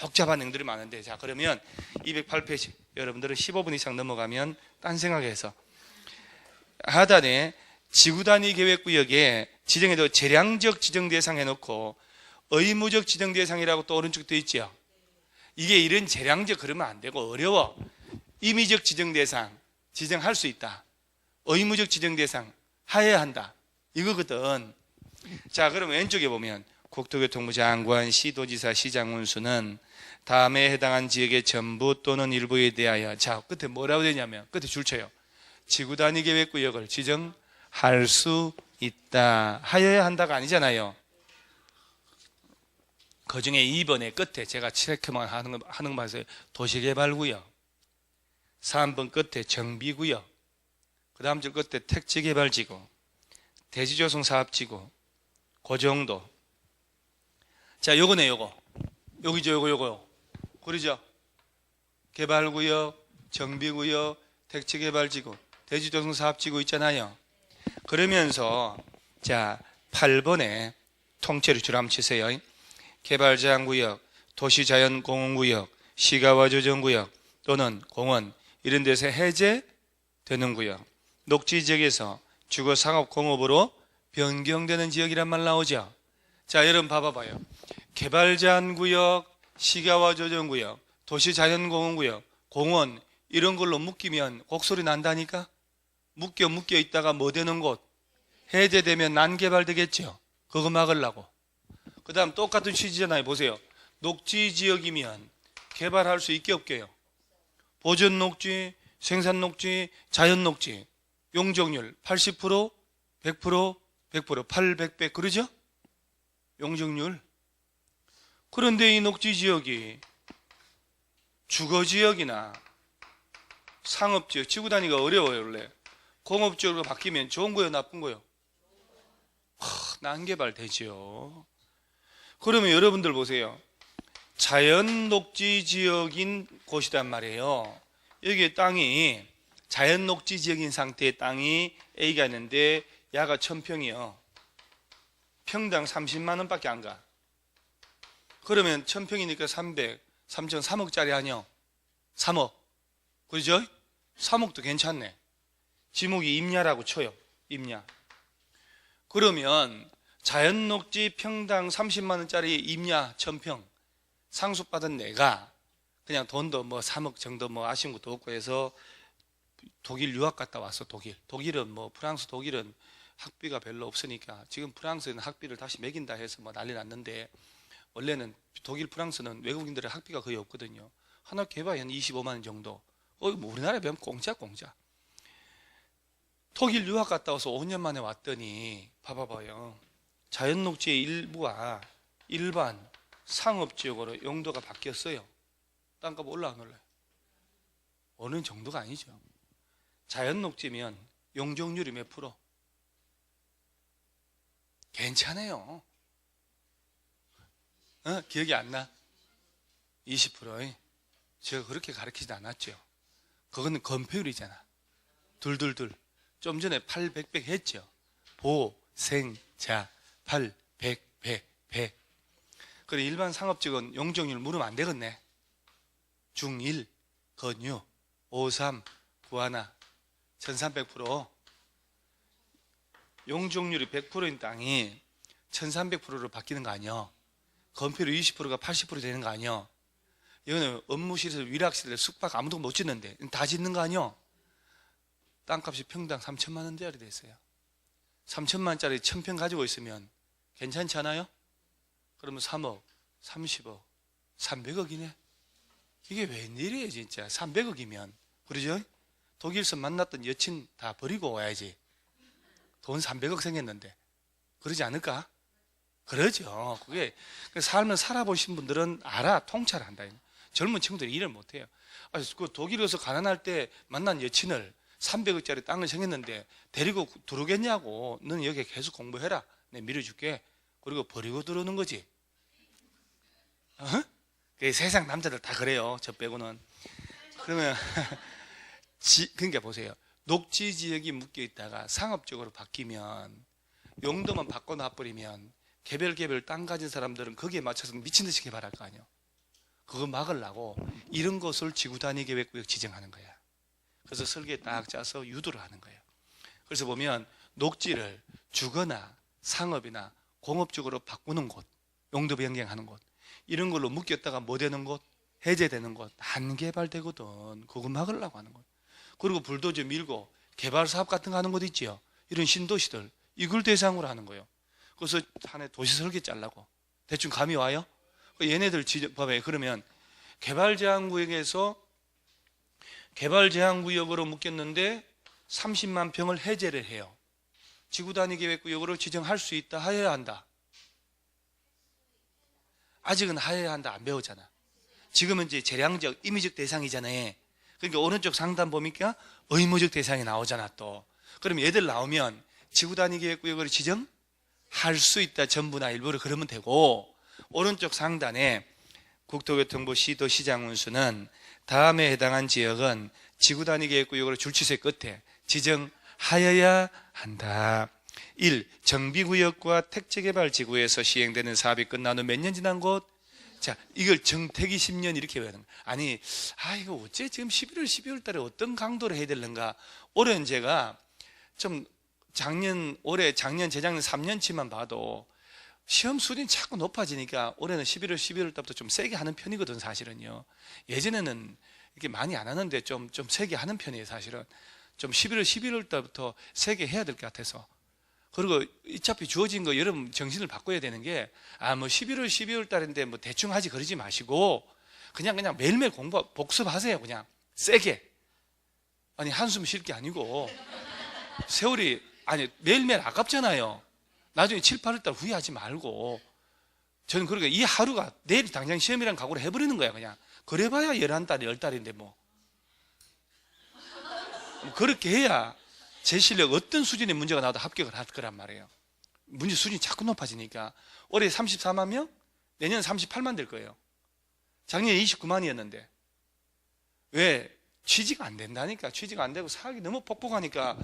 복잡한 내용들이 많은데. 자, 그러면 208페이지 여러분들은 15분 이상 넘어가면 딴 생각해서 하단에 지구단위 계획구역에 지정해도 재량적 지정 대상 해놓고 의무적 지정 대상이라고 또 오른쪽 돼 있죠. 이게 이런 재량적 그러면 안 되고 어려워. 임의적 지정 대상 지정할 수 있다. 의무적 지정 대상 하여야 한다. 이거거든. 자, 그럼 왼쪽에 보면 국토교통부 장관, 시도지사, 시장 운수는 다음에 해당한 지역의 전부 또는 일부에 대하여. 자, 끝에 뭐라고 되냐면 끝에 줄쳐요. 지구단위 계획구역을 지정할 수 있다. 하여야 한다가 아니잖아요. 그 중에 2번의 끝에 제가 체크만 하는 거 봐서요. 도시개발구역. 3번 끝에 정비구역. 그 다음 줄 끝에 택지개발지구, 대지조성사업지구, 그 정도. 자, 요거네, 요거. 여기죠, 요거. 그러죠? 개발구역, 정비구역, 택지개발지구, 대지조성사업지구 있잖아요. 그러면서, 자, 8번에 통째로 줄 한번 치세요. 개발제한구역, 도시자연공원구역, 시가화조정구역 또는 공원 이런 데서 해제되는 구역. 녹지지역에서 주거상업공업으로 변경되는 지역이란 말 나오죠. 자, 여러분 봐봐요. 개발제한구역, 시가화조정구역, 도시자연공원구역, 공원 이런 걸로 묶이면 곡소리 난다니까. 묶여 있다가 뭐 되는 곳? 해제되면 난개발 되겠죠. 그거 막으려고. 그 다음 똑같은 취지잖아요. 보세요. 녹지지역이면 개발할 수 있게 없게요. 보존녹지, 생산녹지, 자연녹지, 용적률 80%, 100%, 100%, 800배 그러죠? 용적률. 그런데 이 녹지지역이 주거지역이나 상업지역, 지구 단위가 어려워요. 원래 공업지역으로 바뀌면 좋은 거예요, 나쁜 거예요? 난개발 되죠. 그러면 여러분들 보세요. 자연 녹지 지역인 곳이란 말이에요. 여기 땅이 자연 녹지 지역인 상태의 땅이 A가 있는데 야가 1000평이요. 평당 30만 원밖에 안 가. 그러면 1000평이니까 3억짜리 아니요? 3억. 그렇죠? 3억도 괜찮네. 지목이 임야라고 쳐요. 임야. 그러면 자연 녹지 평당 30만 원짜리 임야 1000평 상속받은 내가 그냥 돈도 뭐 3억 정도 뭐 아쉬운 것도 없고 해서 독일 유학 갔다 왔어. 독일은 뭐 프랑스, 독일은 학비가 별로 없으니까 지금 프랑스는 학비를 다시 매긴다 해서 뭐 난리 났는데 원래는 독일, 프랑스는 외국인들의 학비가 거의 없거든요. 하나 개발 한 25만 원 정도. 뭐 우리나라에 비하면 공짜. 독일 유학 갔다 와서 5년 만에 왔더니 봐봐요. 자연 녹지의 일부가 일반 상업지역으로 용도가 바뀌었어요. 땅값 올라 안 올라요? 어느 정도가 아니죠. 자연 녹지면 용적률이 몇 프로? 괜찮아요. 기억이 안 나? 20%. 제가 그렇게 가르치지 않았죠. 그거는 건폐율이잖아. 둘. 좀 전에 8, 100, 100 했죠. 보, 생, 자, 8, 100, 100. 그래 일반 상업직은 용적률 물으면 안 되겠네. 중1, 건유, 5, 3, 9, 1, 1300%. 용적률이 100%인 땅이 1300%로 바뀌는 거 아니야? 건폐율 20%가 80% 되는 거 아니야? 이거는 업무실에서 위락실에 숙박 아무도 못 짓는데 다 짓는 거 아니야? 땅값이 평당 3천만 원짜리 됐어요. 3천만 원짜리 1000평 가지고 있으면 괜찮지 않아요? 그러면 3억, 30억, 300억이네. 이게 웬일이에요 진짜. 300억이면 그러죠? 독일에서 만났던 여친 다 버리고 와야지. 돈 300억 생겼는데 그러지 않을까? 그러죠. 그게 삶을 살아보신 분들은 알아. 통찰한다. 젊은 친구들이 일을 못해요. 그 독일에서 가난할 때 만난 여친을 300억짜리 땅을 생겼는데 데리고 들어오겠냐고. 너는 여기 계속 공부해라. 내가 밀어줄게. 그리고 버리고 들어오는 거지. 세상 남자들 다 그래요. 저 빼고는. 그러면 그러니까 보세요. 녹지 지역이 묶여 있다가 상업적으로 바뀌면 용도만 바꿔놔버리면 개별 땅 가진 사람들은 거기에 맞춰서 미친 듯이 개발할 거 아니에요. 그거 막으려고 이런 것을 지구 단위 계획구역 지정하는 거야. 그래서 설계 딱 짜서 유도를 하는 거예요. 그래서 보면 녹지를 주거나 상업이나 공업적으로 바꾸는 곳, 용도 변경하는 곳, 이런 걸로 묶였다가 뭐 되는 곳, 해제되는 곳 안 개발되거든. 그거 막으려고 하는 곳. 그리고 불도저 밀고 개발 사업 같은 거 하는 곳 있지요. 이런 신도시들 이걸 대상으로 하는 거예요. 그래서 한 해 도시 설계 짜려고. 대충 감이 와요? 얘네들 봐봐요. 그러면 개발 제한 구역에서 개발 제한 구역으로 묶였는데 30만 평을 해제를 해요. 지구 단위 계획 구역으로 지정할 수 있다, 하여야 한다? 아직은 하여야 한다 안 배우잖아. 지금은 이제 재량적, 임의적 대상이잖아요. 그러니까 오른쪽 상단 보니까 의무적 대상이 나오잖아 또. 그럼 얘들 나오면 지구 단위 계획 구역으로 지정할 수 있다, 전부나 일부를 그러면 되고, 오른쪽 상단에 국토교통부 시도시장 운수는 다음에 해당한 지역은 지구 단위 계획 구역으로 줄치세 끝에 지정하여야 한다. 1. 정비구역과 택지개발지구에서 시행되는 사업이 끝난 후 몇 년 지난 곳? 자, 이걸 정택이 10년 이렇게 외우는 거예요. 아니, 이거 어째 지금 11월, 12월 달에 어떤 강도로 해야 되는가? 올해는 제가 좀 올해, 작년, 재작년 3년치만 봐도 시험 수준이 자꾸 높아지니까 올해는 11월, 12월 달부터 좀 세게 하는 편이거든, 사실은요. 예전에는 이렇게 많이 안 하는데 좀 세게 하는 편이에요, 사실은. 좀 11월, 12월 달부터 세게 해야 될 것 같아서. 그리고 어차피 주어진 거 여러분 정신을 바꿔야 되는 게, 뭐 11월, 12월 달인데 뭐 대충 하지 그러지 마시고, 그냥 매일매일 복습하세요, 그냥. 세게. 아니, 한숨 쉴 게 아니고, 매일매일 아깝잖아요. 나중에 7, 8월 달 후회하지 말고. 저는 그러니까 이 하루가 내일 당장 시험이란 각오를 해버리는 거야, 그냥. 그래봐야 11달, 10달인데 뭐. 그렇게 해야 제 실력 어떤 수준의 문제가 나와도 합격을 할 거란 말이에요. 문제 수준이 자꾸 높아지니까 올해 34만 명, 내년 38만 될 거예요. 작년에 29만이었는데 왜? 취지가 안 된다니까. 취지가 안 되고 사학이 너무 폭복하니까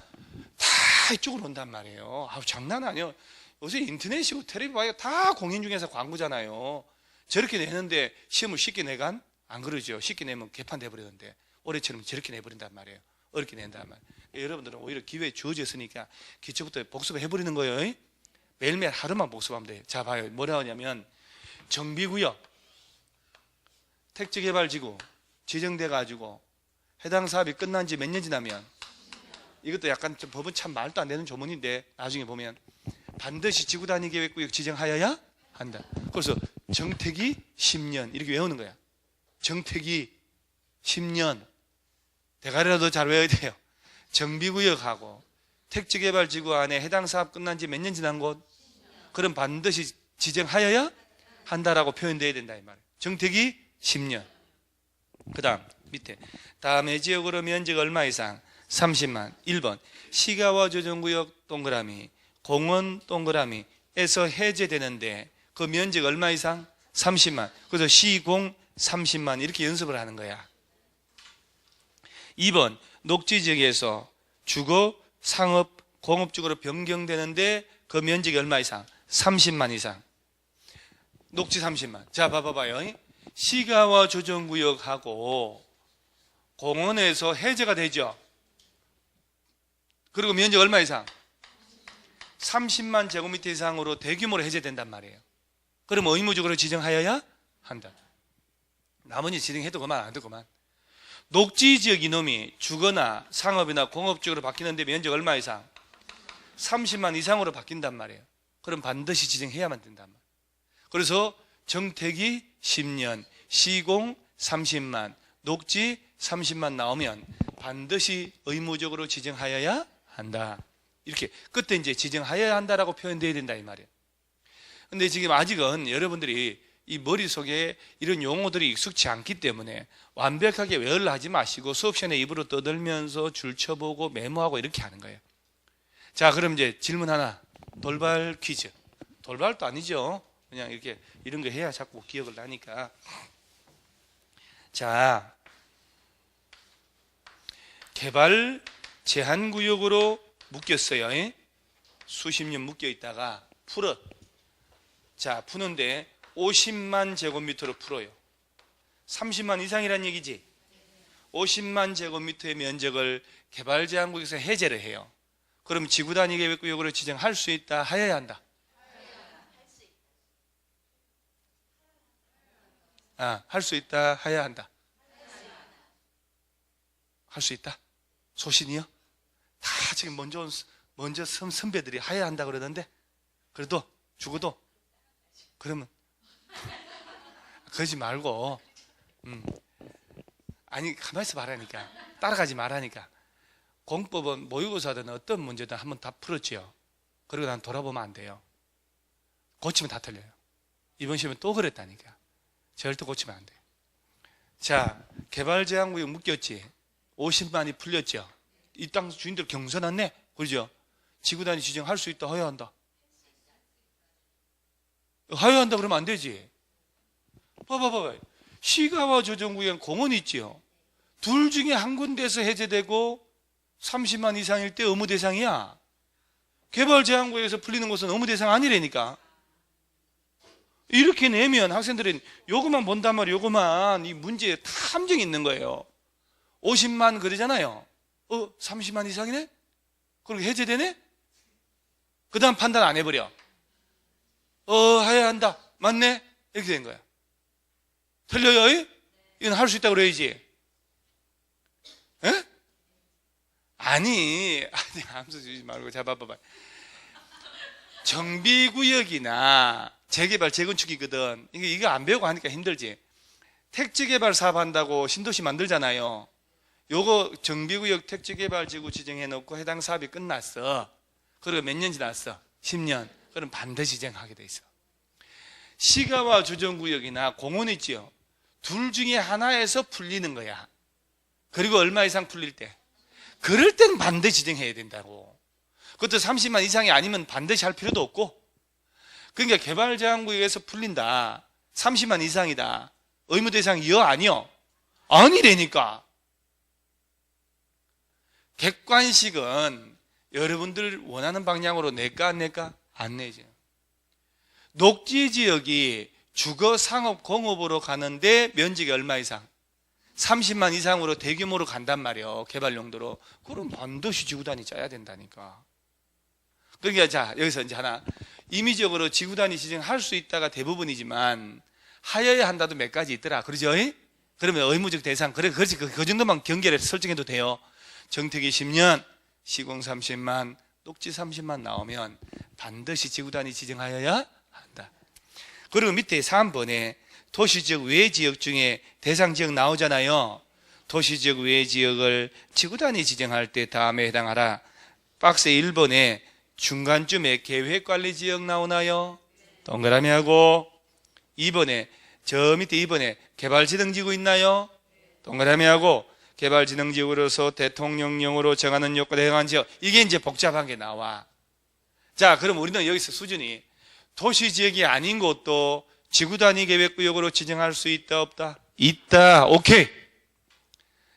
다 이쪽으로 온단 말이에요. 아우, 장난 아니에요. 요새 인터넷이고 텔레비전 다 공인 중에서 광고잖아요. 저렇게 내는데 시험을 쉽게 내간? 안 그러죠. 쉽게 내면 개판돼 버리던데 올해처럼 저렇게 내버린단 말이에요. 어렵게 낸단 말이에요. 여러분들은 오히려 기회에 주어졌으니까 기초부터 복습을 해버리는 거예요. 매일매일 하루만 복습하면 돼요. 자, 봐요. 뭐라 하냐면 정비구역, 택지개발지구 지정돼 가지고 해당 사업이 끝난 지 몇 년 지나면, 이것도 약간 좀 법은 참 말도 안 되는 조문인데 나중에 보면 반드시 지구단위계획구역 지정하여야 한다. 그래서 정택이 10년 이렇게 외우는 거야. 정택이 10년. 대가리라도 잘 외워야 돼요. 정비구역하고 택지개발지구 안에 해당 사업 끝난 지 몇 년 지난 곳, 그럼 반드시 지정하여야 한다라고 표현되어야 된다 이 말이에요. 정택이 10년. 그 다음 밑에 다음에 지역으로 면적 얼마 이상 30만. 1번 시가와 조정구역 동그라미 공원 동그라미에서 해제되는데 그 면적 얼마 이상 30만. 그래서 시공 30만 이렇게 연습을 하는 거야. 2번 녹지지역에서 주거, 상업, 공업지구로 변경되는데 그 면적이 얼마 이상 30만 이상. 녹지 30만. 자, 봐봐요. 시가와 조정구역하고 공원에서 해제가 되죠. 그리고 면적 얼마 이상? 30만 제곱미터 이상으로 대규모로 해제된단 말이에요. 그럼 의무적으로 지정하여야 한다. 나머지 지정해도 그만 안 해도 그만. 녹지지역 이놈이 주거나 상업이나 공업지구로 바뀌는데 면적 얼마 이상? 30만 이상으로 바뀐단 말이에요. 그럼 반드시 지정해야만 된단 말이에요. 그래서 정택이 10년, 시공 30만, 녹지 30만 나오면 반드시 의무적으로 지정하여야 한다. 이렇게 그때 이제 지정하여야 한다라고 표현되어야 된다 이 말이에요. 근데 지금 아직은 여러분들이 이 머릿속에 이런 용어들이 익숙치 않기 때문에 완벽하게 외우려 하지 마시고 수업 시간에 입으로 떠들면서 줄 쳐보고 메모하고 이렇게 하는 거예요. 자, 그럼 이제 질문 하나. 돌발 퀴즈. 돌발도 아니죠. 그냥 이렇게 이런 거 해야 자꾸 기억을 나니까. 자, 개발 제한구역으로 묶였어요. 수십 년 묶여 있다가 풀어. 자, 푸는데 50만 제곱미터로 풀어요. 30만 이상이란 얘기지. 50만 제곱미터의 면적을 개발 제한구역에서 해제를 해요. 그럼 지구단위 계획구역으로 지정할 수 있다, 하여야 한다? 할 수 있다, 하여야 한다? 할 수 있다? 소신이요? 다 지금 먼저 선배들이 하여야 한다 그러던데, 그래도 죽어도 그러면 그러지 말고, 아니 가만히 있어 말하니까, 따라가지 말라니까. 공법은 모의고사든 어떤 문제든 한번 다 풀었지요. 그리고 난 돌아보면 안 돼요. 고치면 다 틀려요. 이번 시험에 또 그랬다니까. 절대 고치면 안 돼요. 자, 개발제한구역 묶였지. 50만이 풀렸죠. 이 땅 주인들 경선했네. 그러죠? 지구단위 지정할 수 있다, 하여야 한다? 하여야 한다 그러면 안 되지. 봐봐. 시가와 조정구역엔 공원이 있지요. 둘 중에 한 군데에서 해제되고 30만 이상일 때 의무 대상이야. 개발 제한구역에서 풀리는 것은 의무 대상 아니라니까. 이렇게 내면 학생들은 요것만 본단 말이에요. 요것만. 이 문제에 다 함정이 있는 거예요. 50만 그러잖아요. 30만 이상이네? 그리고 해제되네? 그 다음 판단 안 해버려. 해야 한다. 맞네? 이렇게 된 거야. 틀려요? 이건 할 수 있다고 그래야지. 에? 아니, 함수 주지 말고 잡아봐봐. 정비구역이나 재개발, 재건축이거든. 이거 안 배우고 하니까 힘들지. 택지개발 사업한다고 신도시 만들잖아요. 요거 정비구역 택지개발지구 지정해놓고 해당 사업이 끝났어. 그리고 몇 년 지났어? 10년. 그럼 반드시 지정하게 돼 있어. 시가와 조정구역이나 공원 있지요. 둘 중에 하나에서 풀리는 거야. 그리고 얼마 이상 풀릴 때? 그럴 땐 반드시 지정해야 된다고. 그것도 30만 이상이 아니면 반드시 할 필요도 없고. 그러니까 개발제한구역에서 풀린다, 30만 이상이다, 의무 대상이 여 아니요? 아니라니까. 객관식은 여러분들 원하는 방향으로 낼까 안 낼까? 안 내죠. 녹지 지역이 주거, 상업, 공업으로 가는데 면적이 얼마 이상? 30만 이상으로 대규모로 간단 말이에요. 개발 용도로. 그럼 반드시 지구단위 짜야 된다니까. 그러니까 자, 여기서 이제 하나, 임의적으로 지구단위 지정할 수 있다가 대부분이지만 하여야 한다도 몇 가지 있더라. 그러죠? 그러면 의무적 대상, 그래, 그렇지. 그 정도만 경계를 설정해도 돼요. 정택이 10년, 시공 30만, 녹지 30만 나오면 반드시 지구단위 지정하여야 한다. 그리고 밑에 3번에 도시지역 외 지역 중에 대상 지역 나오잖아요. 도시지역 외 지역을 지구단위 지정할 때 다음에 해당하라. 박스 1번에 중간쯤에 계획관리지역 나오나요? 동그라미 하고. 2번에 저 밑에 2번에 개발지정지구 있나요? 동그라미 하고. 개발지정지구로서 대통령령으로 정하는 요건에 해당한 지역. 이게 이제 복잡한 게 나와. 자, 그럼 우리는 여기서 수준이 도시지역이 아닌 곳도 지구단위 계획구역으로 지정할 수 있다 없다? 있다. 오케이.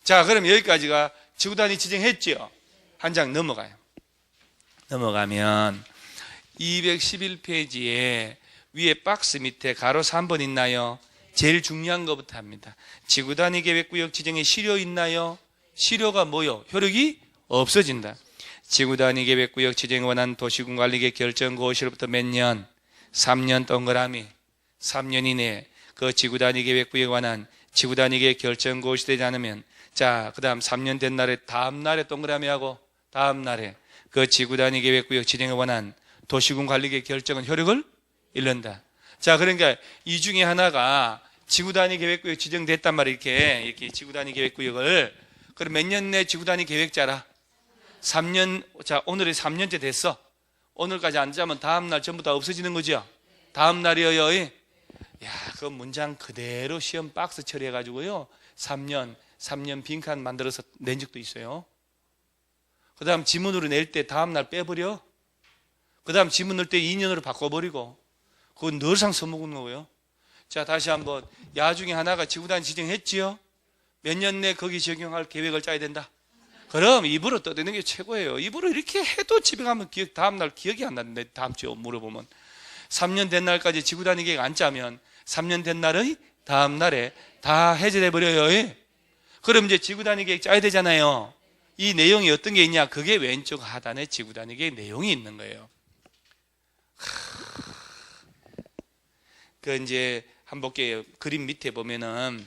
자, 그럼 여기까지가 지구단위 지정했죠? 한 장 넘어가요. 넘어가면 211페이지에 위에 박스 밑에 가로 3번 있나요? 제일 중요한 것부터 합니다. 지구단위 계획구역 지정에 실효 있나요? 실효가 뭐요? 효력이 없어진다. 지구단위 계획구역 지정에 관한 도시군관리계 결정 고시로부터 몇 년? 3년 동그라미. 3년 이내에 그 지구단위 계획구역에 관한 지구단위 계획 결정 고시되지 않으면, 자, 그 다음 3년 된 날에 다음 날에 동그라미 하고, 다음 날에 그 지구단위 계획구역 지정에 관한 도시군관리계 결정은 효력을 잃는다. 자, 그러니까 이 중에 하나가 지구단위 계획구역 지정됐단 말이에요. 이렇게 지구단위 계획구역을. 그럼 몇 년 내 지구단위 계획 짜라? 3년. 자, 오늘이 3년째 됐어. 오늘까지 안 짜면 다음 날 전부 다 없어지는 거죠. 다음 날이에요. 야, 그 문장 그대로 시험 박스 처리해가지고요, 3년 빈칸 만들어서 낸 적도 있어요. 그 다음 지문으로 낼 때 다음 날 빼버려. 그 다음 지문 넣을 때 2년으로 바꿔버리고. 그건 늘상 써먹는 거고요. 자, 다시 한번. 야 중에 하나가 지구단위 지정했지요? 몇 년 내 거기 적용할 계획을 짜야 된다. 그럼 입으로 떠드는 게 최고예요. 입으로 이렇게 해도 집에 가면 다음날 기억이 안 나는데, 다음 주에 물어보면. 3년 된 날까지 지구단위 계획 안 짜면 3년 된 날의 다음 날에 다 해제돼버려요. 그럼 이제 지구단위 계획 짜야 되잖아요. 이 내용이 어떤 게 있냐? 그게 왼쪽 하단에 지구단위 계획 내용이 있는 거예요. 그 이제 한번 볼게요. 그림 밑에 보면은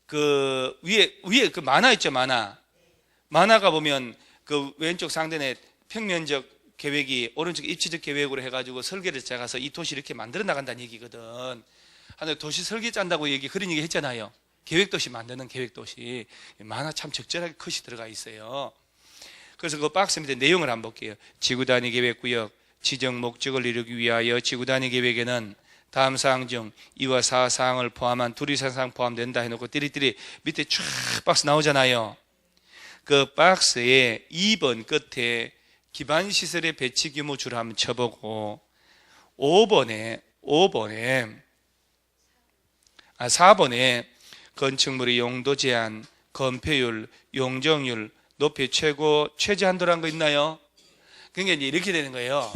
그 위에 그 만화 있죠, 만화가 보면 그 왼쪽 상단에 평면적 계획이 오른쪽 입지적 계획으로 해가지고 설계를 짜가서 이 도시 이렇게 만들어 나간다는 얘기거든. 하나 도시 설계 짠다고 그런 얘기 했잖아요. 계획도시 만드는 계획도시. 만화 참 적절하게 컷이 들어가 있어요. 그래서 그 박스 밑에 내용을 한번 볼게요. 지구단위 계획구역 지정 목적을 이루기 위하여 지구단위 계획에는 다음 사항 중 이와 사항을 포함한 둘 이상 사항 포함된다 해놓고 띠리띠리 밑에 쫙 박스 나오잖아요. 그 박스에 2번 끝에 기반시설의 배치 규모 줄 한번 쳐보고 4번에 건축물의 용도 제한, 건폐율, 용적률, 높이 최고, 최저 한도라는 거 있나요? 그러니까 이제 이렇게 되는 거예요.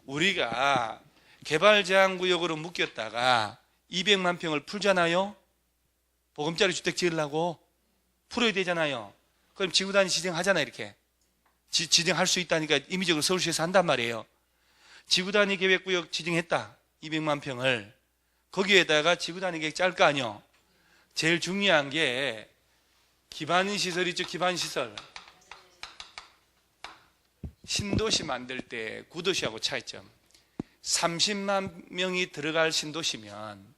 우리가 개발 제한 구역으로 묶였다가 200만 평을 풀잖아요. 보금자리 주택 지으려고 풀어야 되잖아요. 그럼 지구단위 지정하잖아요. 이렇게 지정할 수 있다니까 임의적으로 서울시에서 한단 말이에요. 지구단위 계획구역 지정했다, 200만 평을. 거기에다가 지구단위 계획 짤 거 아니요. 제일 중요한 게 기반시설 있죠. 기반시설. 신도시 만들 때 구도시하고 차이점. 30만 명이 들어갈 신도시면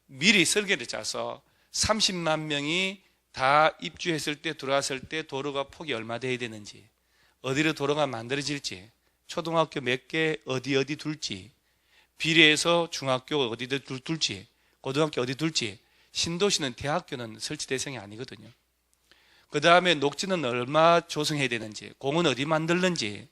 미리 설계를 짜서 30만 명이 다 입주했을 때, 들어왔을 때 도로가 폭이 얼마 돼야 되는지, 어디로 도로가 만들어질지, 초등학교 몇 개 어디 둘지, 비례해서 중학교 어디 둘지, 고등학교 어디 둘지, 신도시는 대학교는 설치 대상이 아니거든요. 그 다음에 녹지는 얼마 조성해야 되는지, 공은 어디 만들는지,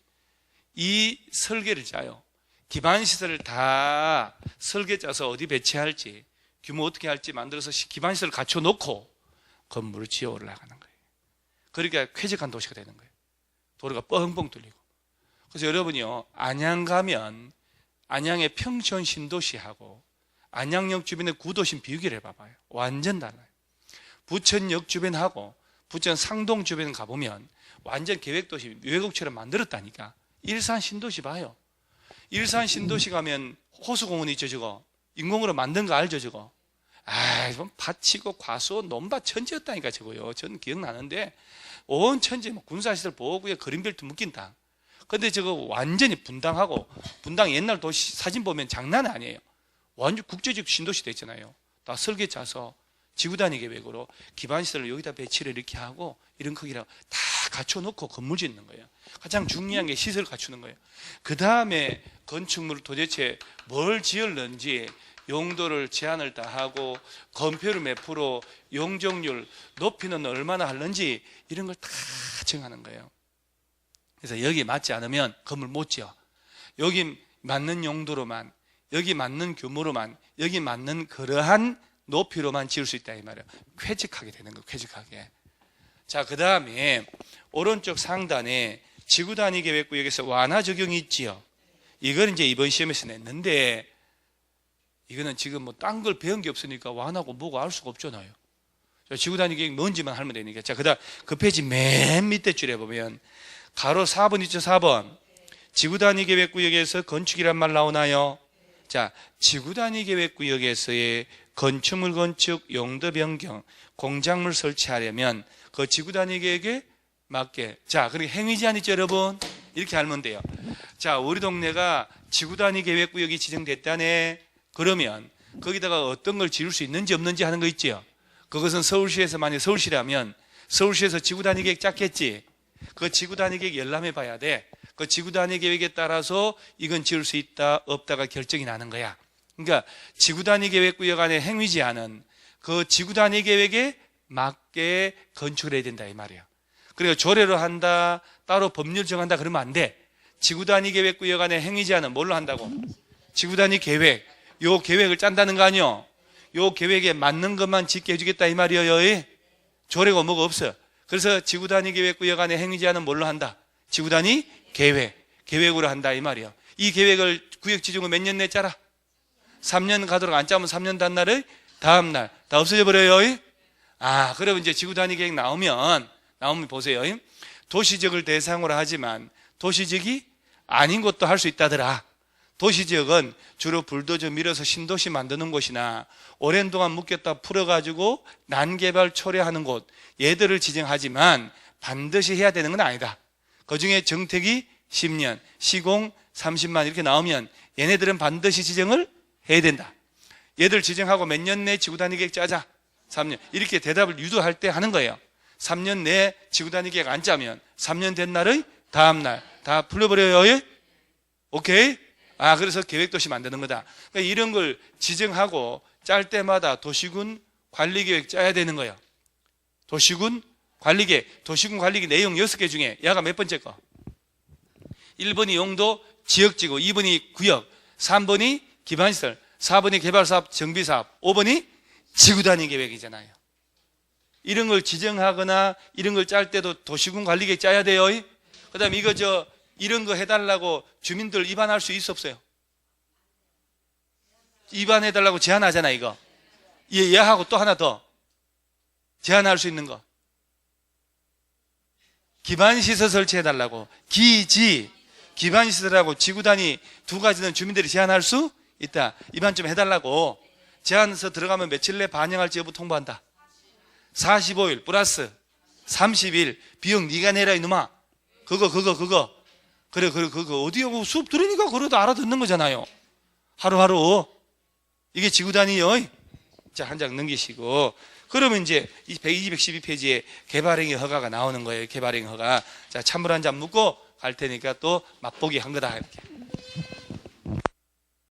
이 설계를 짜요. 기반시설을 다 설계 짜서 어디 배치할지, 규모 어떻게 할지 만들어서 기반시설을 갖춰놓고 건물을 지어 올라가는 거예요. 그러니까 쾌적한 도시가 되는 거예요. 도로가 뻥뻥 뚫리고. 그래서 여러분이요, 안양 가면 안양의 평촌 신도시하고 안양역 주변의 구도심 비교를 해봐봐요. 완전 달라요. 부천역 주변하고 부천 상동 주변 가보면 완전 계획도시 외국처럼 만들었다니까. 일산 신도시 봐요. 일산 신도시 가면 호수공원이 있죠, 저거. 인공으로 만든 거 알죠, 저거. 밭이고 과수 논밭 천지였다니까, 저거요. 저는 기억나는데 온 천지 군사시설 보호구에 그린벨트 묶인 땅. 근데 저거 완전히 분당하고, 분당 옛날 도시 사진 보면 장난 아니에요. 완전 국제적 신도시 됐잖아요. 다 설계 짜서 지구단위 계획으로 기반시설을 여기다 배치를 이렇게 하고 이런 크기라고 다 갖춰놓고 건물 짓는 거예요. 가장 중요한 게 시설을 갖추는 거예요. 그 다음에 건축물을 도대체 뭘 지을는지 용도를 제한을 다 하고 건폐율 몇 프로, 용적률, 높이는 얼마나 하는지 이런 걸 다 정하는 거예요. 그래서 여기 맞지 않으면 건물 못 지어. 여기 맞는 용도로만, 여기 맞는 규모로만, 여기 맞는 그러한 높이로만 지을 수 있다 이 말이에요. 쾌적하게 되는 거예요. 쾌적하게. 자, 그 다음에 오른쪽 상단에 지구단위 계획구역에서 완화 적용이 있지요. 이걸 이제 이번 시험에서 냈는데 이거는 지금 뭐 딴 걸 배운 게 없으니까 완화고 뭐고 알 수가 없잖아요. 지구단위 계획 뭔지만 하면 되니까. 자, 그 다음 그 페이지 맨 밑에 줄에 보면 가로 4번 있죠, 4번. 지구단위 계획구역에서 건축이란 말 나오나요? 자, 지구단위 계획구역에서의 건축물 건축, 용도 변경, 공작물 설치하려면 그 지구단위 계획에 맞게. 자, 그리고 행위 제한 있죠, 여러분? 이렇게 알면 돼요. 자, 우리 동네가 지구단위 계획구역이 지정됐다네. 그러면 거기다가 어떤 걸 지을 수 있는지 없는지 하는 거 있죠. 그것은 서울시에서, 만약 서울시라면 서울시에서 지구단위 계획 짰겠지. 그 지구단위 계획 열람해 봐야 돼. 그 지구단위 계획에 따라서 이건 지을 수 있다 없다가 결정이 나는 거야. 그러니까 지구단위 계획구역 안에 행위 제한은 그 지구단위 계획에 맞게 건축을 해야 된다 이 말이야. 그리고 조례로 한다, 따로 법률 정한다 그러면 안 돼. 지구단위 계획구역 안에 행위 제한은 뭘로 한다고? 지구단위 계획. 요 계획을 짠다는 거 아니요? 요 계획에 맞는 것만 짓게 해주겠다 이 말이에요. 조례가 뭐가 없어. 그래서 지구단위 계획구역 안에 행위 제한은 뭘로 한다? 지구단위 계획으로 한다 이 말이에요. 이 계획을 구역 지정을 몇 년 내에 짜라? 3년 가도록 안 짜면 3년 단 날의 다음 날 다 없어져 버려요. 그러면 이제 지구단위 계획 나오면 보세요. 도시지역을 대상으로 하지만 도시지역이 아닌 것도 할 수 있다더라. 도시지역은 주로 불도저 밀어서 신도시 만드는 곳이나 오랜 동안 묶였다 풀어가지고 난개발 초래하는 곳, 얘들을 지정하지만 반드시 해야 되는 건 아니다. 그중에 정택이 10년, 시공 30만 이렇게 나오면 얘네들은 반드시 지정을 해야 된다. 얘들 지정하고 몇 년 내에 지구단위 계획 짜자. 3년. 이렇게 대답을 유도할 때 하는 거예요. 3년 내에 지구단위 계획 안 짜면 3년 된 날의 다음 날 다 풀려버려요. 오케이? 그래서 계획도시 만드는 거다. 그러니까 이런 걸 지정하고 짤 때마다 도시군 관리계획 짜야 되는 거예요. 도시군 관리계획. 도시군 관리계획 내용 6개 중에 야가 몇 번째 거? 1번이 용도 지역지구, 2번이 구역, 3번이 기반시설, 4번이 개발사업 정비사업, 5번이 지구단위 계획이잖아요. 이런 걸 지정하거나 이런 걸 짤 때도 도시군 관리계획 짜야 돼요. 그 다음에 이런 거 해달라고 주민들 입안할 수 있어 없어요? 입안해달라고 제안하잖아 이거. 얘하고 또 하나 더 제안할 수 있는 거. 기반시설 설치해달라고. 기반시설하고 지구단위 두 가지는 주민들이 제안할 수 있다. 입안 좀 해달라고. 제안서 들어가면 며칠 내 반영할지 여부 통보한다. 45일 플러스 30일 비용 네가 내라 이놈아. 그거 그래 그거 어디요? 수업 들으니까 그래도 알아듣는 거잖아요. 하루하루. 이게 지구단위요. 자, 한 장 넘기시고. 그러면 이제 212페이지에 개발행위 허가가 나오는 거예요. 개발행위 허가. 자, 찬물 한 잔 묻고 갈 테니까 또 맛보기 한 거다 이렇게.